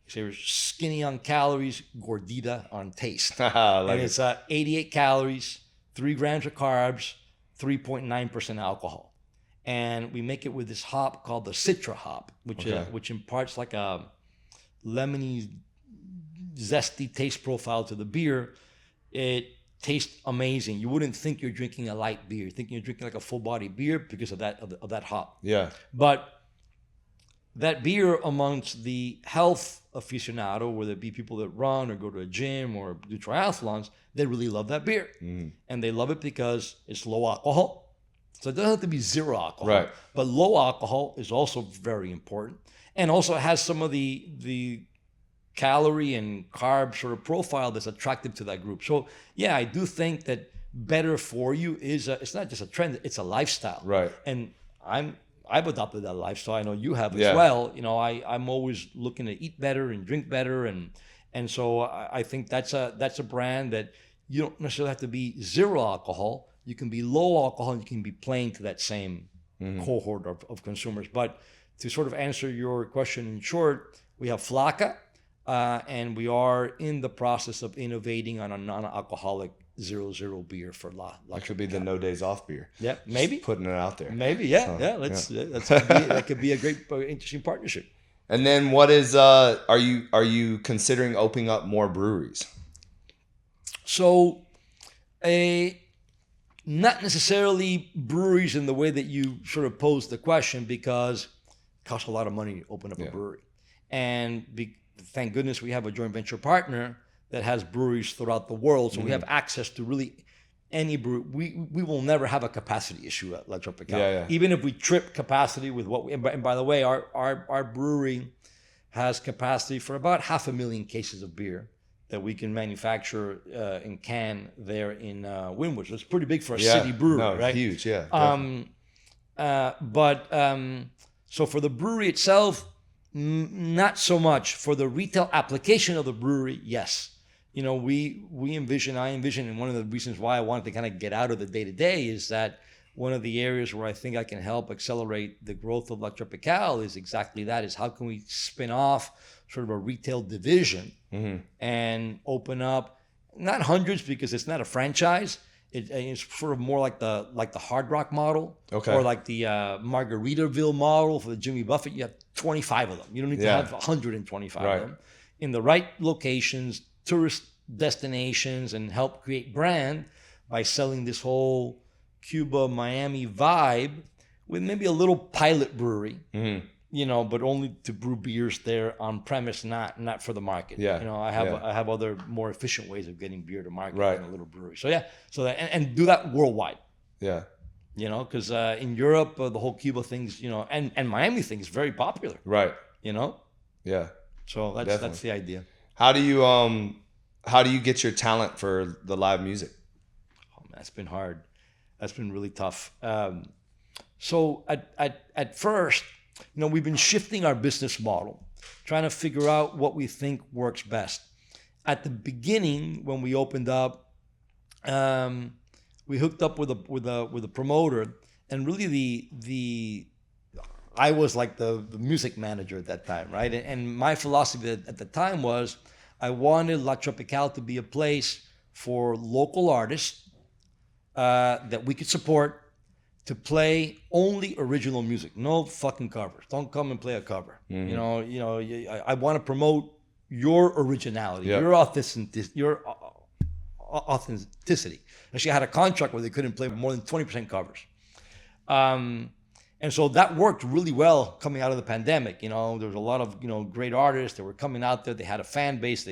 So you're skinny on calories, gordita on taste. And it's 88 calories, 3 grams of carbs, 3.9% alcohol. And we make it with this hop called the Citra hop, which imparts like a lemony, zesty taste profile to the beer. It tastes amazing. You wouldn't think you're drinking a light beer. You're thinking you're drinking like a full body beer because of that hop. Yeah. But that beer amongst the health aficionado, whether it be people that run or go to a gym or do triathlons, they really love that beer. And they love it because it's low alcohol. So it doesn't have to be zero alcohol. Right. But low alcohol is also very important. And also has some of the calorie and carb sort of profile that's attractive to that group. So yeah, I do think that better for you is it's not just a trend, it's a lifestyle. Right. And I've adopted that lifestyle. I know you have as well. You know, I'm always looking to eat better and drink better, and so I think that's a brand that you don't necessarily have to be zero alcohol. You can be low alcohol, and you can be playing to that same cohort of consumers. But to sort of answer your question in short, we have Flaca, and we are in the process of innovating on a non-alcoholic 0.0 beer for La That could be the No Days Off beer. Yeah, maybe. Just putting it out there. Maybe, yeah. That could be a great, interesting partnership. And then what is, are you considering opening up more breweries? So, not necessarily breweries in the way that you sort of posed the question, because it costs a lot of money to open up a brewery. And thank goodness we have a joint venture partner that has breweries throughout the world. So we have access to really any brewery. We will never have a capacity issue at La Tropical. Even if we trip capacity with what we, and by the way, our brewery has capacity for about 500,000 cases of beer that we can manufacture in can there in Wynwood. So it's pretty big for a city brewery, right? Huge, yeah. So for the brewery itself, not so much. For the retail application of the brewery, yes. You know, I envision, and one of the reasons why I wanted to kind of get out of the day-to-day is that one of the areas where I think I can help accelerate the growth of La Tropical is exactly that, is how can we spin off sort of a retail division and open up, not hundreds because it's not a franchise, it's sort of more like the Hard Rock model, or like the Margaritaville model for the Jimmy Buffett. You have 25 of them. You don't need to have 125 of them in the right locations, tourist destinations, and help create brand by selling this whole Cuba, Miami vibe with maybe a little pilot brewery, you know, but only to brew beers there on premise, not for the market. You know, I have other more efficient ways of getting beer to market than a little brewery. So and do that worldwide. You know, because in Europe, the whole Cuba thing's, you know, and Miami thing is very popular. You know. So that's the idea. How do you get your talent for the live music? Oh man, that's been hard. That's been really tough. So at first, you know, we've been shifting our business model, trying to figure out what we think works best. At the beginning, when we opened up, we hooked up with a promoter, and really I was like the music manager at that time, right? And my philosophy at the time was I wanted La Tropical to be a place for local artists that we could support, to play only original music, no fucking covers. Don't come and play a cover. You know, I want to promote your originality, your authenticity. Actually, I had a contract where they couldn't play more than 20% covers. And so that worked really well coming out of the pandemic. You know, there was a lot of, you know, great artists that were coming out there. They had a fan base.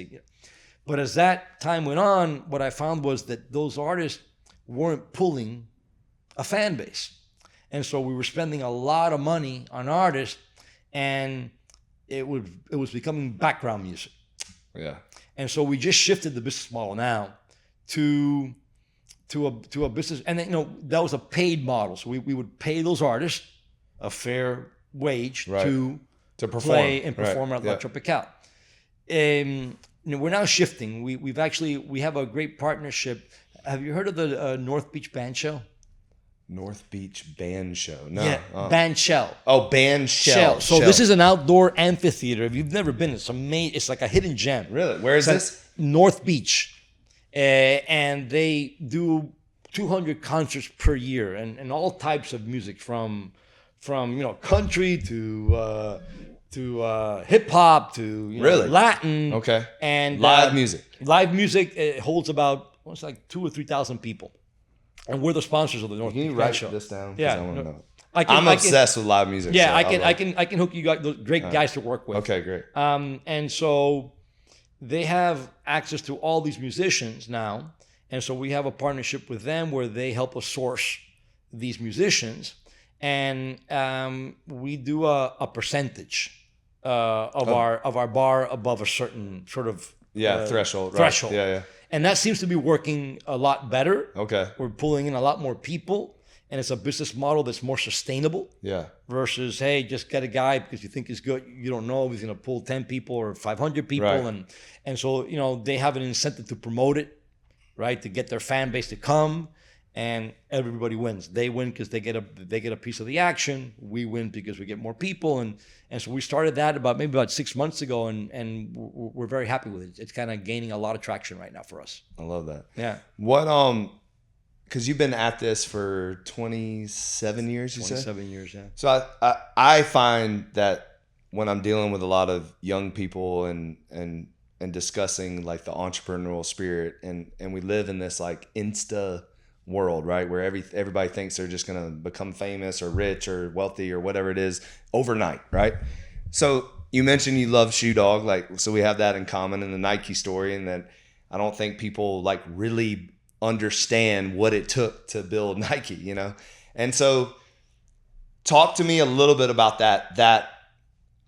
But as that time went on, what I found was that those artists weren't pulling a fan base. And so we were spending a lot of money on artists, and it was becoming background music. And so we just shifted the business model now to a business, and then, you know, that was a paid model. So we would pay those artists a fair wage to perform, play and perform at La Tropical. You know, we're now shifting. We have a great partnership. Have you heard of the North Beach Band Show? North Beach Band Show. No. Yeah, Band Shell. Oh, Band Shell. So this is an outdoor amphitheater. If you've never been, it's amazing. It's like a hidden gem. Really? Where is this? North Beach. And they do 200 concerts per year, and all types of music from you know, country to hip hop to, you know, Latin. Okay. And live music. Live music. It holds about, it's like 2,000 or 3,000 people. And we're the sponsors of the North Beach Band Show. Can you write this down? Yeah. I want to know. I'm obsessed with live music. Yeah, so I can hook you guys, those great guys to work with. Okay, great. And so they have access to all these musicians now, and so we have a partnership with them where they help us source these musicians, and we do a percentage of our bar above a certain sort of threshold. Right. Threshold. Yeah. And that seems to be working a lot better. Okay. We're pulling in a lot more people, and it's a business model that's more sustainable. Yeah. Versus, hey, just get a guy because you think he's good. You don't know if he's going to pull 10 people or 500 people. Right. And so, they have an incentive to promote it, right? To get their fan base to come, and everybody wins. They win because they get a piece of the action. We win because we get more people. And so we started that about 6 months ago, and we're very happy with it. It's kind of gaining a lot of traction right now for us. I love that. Yeah. What because you've been at this for 27 years, you said? 27 years, yeah. So I find that when I'm dealing with a lot of young people and discussing like the entrepreneurial spirit, and we live in this like Insta world, right, where everybody thinks they're just going to become famous or rich or wealthy or whatever it is overnight, right? So you mentioned you love Shoe Dog, like, so we have that in common in the Nike story, and that I don't think people like really understand what it took to build Nike, And so talk to me a little bit about that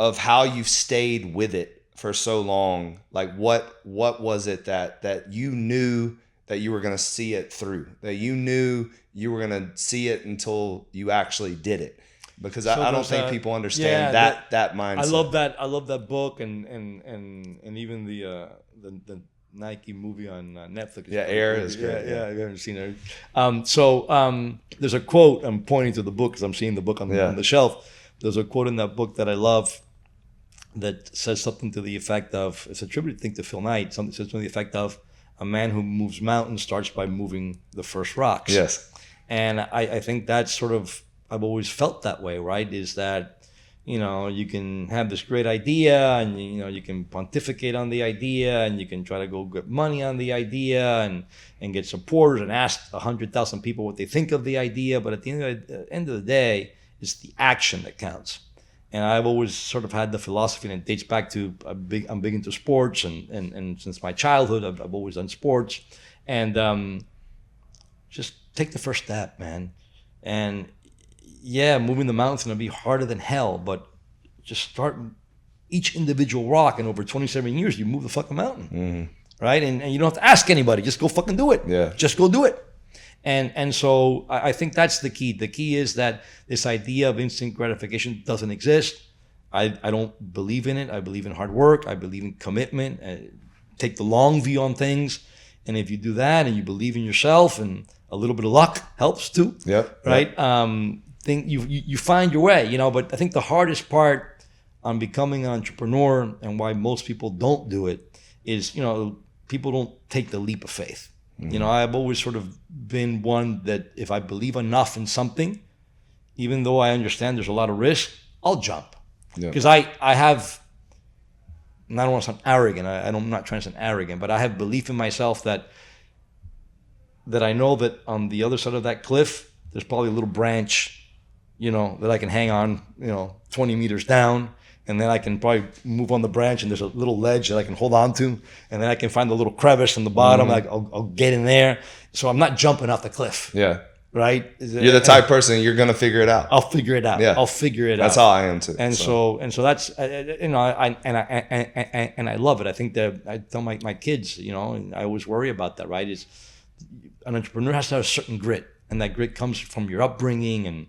of how you've stayed with it for so long. Like what was it that you knew that you were going to see it through, that you knew you were going to see it until you actually did it? Because I don't think people understand that mindset. I love that book and even the Nike movie on Netflix. Yeah, Air is great. Yeah, I haven't seen it. So there's a quote. I'm pointing to the book because I'm seeing the book on the shelf. There's a quote in that book that I love that says something to the effect of, it's attributed, I think, to Phil Knight. Something says to the effect of, a man who moves mountains starts by moving the first rocks. Yes. And I think that's sort of, I've always felt that way, right? Is that, you can have this great idea and, you can pontificate on the idea and you can try to go get money on the idea and get supporters and ask 100,000 people what they think of the idea. But at the end of the day, it's the action that counts. And I've always sort of had the philosophy, and it dates back to I'm big into sports, and since my childhood, I've always done sports. And just take the first step, man. And yeah, moving the mountain's gonna be harder than hell, but just start each individual rock, and over 27 years, you move the fucking mountain, right? And you don't have to ask anybody, just go fucking do it. Yeah, just go do it. And so I think that's the key. The key is that this idea of instant gratification doesn't exist. I don't believe in it. I believe in hard work. I believe in commitment. Take the long view on things. And if you do that and you believe in yourself, and a little bit of luck helps too. Yep. Right. Think you find your way. But I think the hardest part on becoming an entrepreneur, and why most people don't do it, is people don't take the leap of faith. I've always sort of been one that if I believe enough in something, even though I understand there's a lot of risk, I'll jump. Because I have, and I don't want to sound arrogant, I'm not trying to sound arrogant, but I have belief in myself that I know that on the other side of that cliff, there's probably a little branch, that I can hang on, 20 meters down. And then I can probably move on the branch, and there's a little ledge that I can hold on to, and then I can find a little crevice in the bottom. Like I'll get in there. So I'm not jumping off the cliff. Yeah. Right. You're the type of person, you're gonna figure it out. I'll figure it out. Yeah. I'll figure it That's out. how I am too. And so that's I love it. I think that I tell my kids, and I always worry about that. Right. Is an entrepreneur has to have a certain grit, and that grit comes from your upbringing and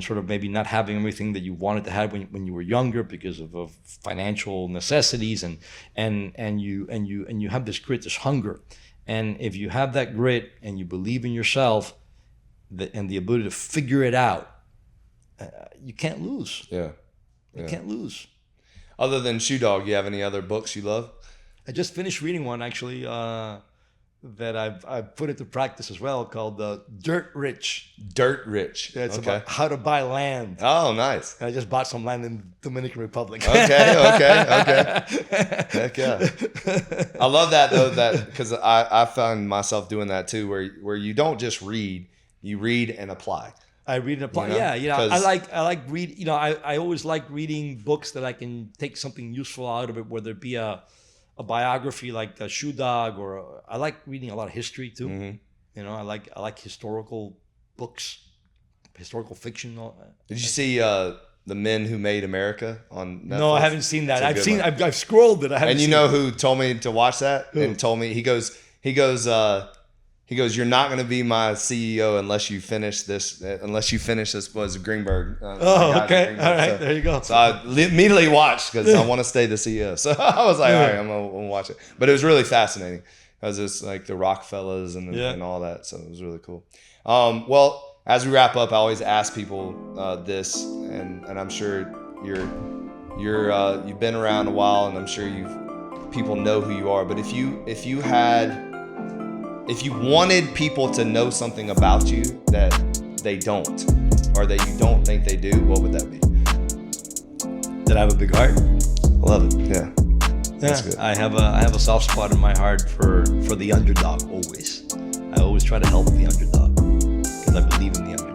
sort of maybe not having everything that you wanted to have when you were younger because of financial necessities, and you have this grit, this hunger. And if you have that grit and you believe in yourself and the ability to figure it out, you can't lose. Yeah. You can't lose. Other than Shoe Dog, you have any other books you love? I just finished reading one actually that I've put into practice as well, called Dirt Rich. Dirt Rich. Yeah, it's about how to buy land. Oh, nice. And I just bought some land in the Dominican Republic. Okay. Heck yeah. I love that though, because I found myself doing that too, where you don't just read, you read and apply. I read and apply. I like read. I always like reading books that I can take something useful out of it, whether it be a biography like a Shoe Dog, or I like reading a lot of history too. Mm-hmm. I like historical books, historical fiction. Did you see The Men Who Made America on Netflix? No, I haven't seen that. I've scrolled it. I haven't. And you know who told me to watch that? Who? And told me he goes, you're not going to be my CEO unless you finish this. Was Greenberg. Okay. Greenberg. All right. So, there you go. So I immediately watched because I want to stay the CEO. So I was like, all right, I'm going to watch it. But it was really fascinating because it's like the Rockefellers and all that. So it was really cool. Well, as we wrap up, I always ask people this, and I'm sure you've been around a while, and I'm sure people know who you are. But if you wanted people to know something about you that they don't, or that you don't think they do, what would that be? That I have a big heart. I love it. Yeah. That's good. I have a soft spot in my heart for the underdog always. I always try to help the underdog because I believe in the underdog.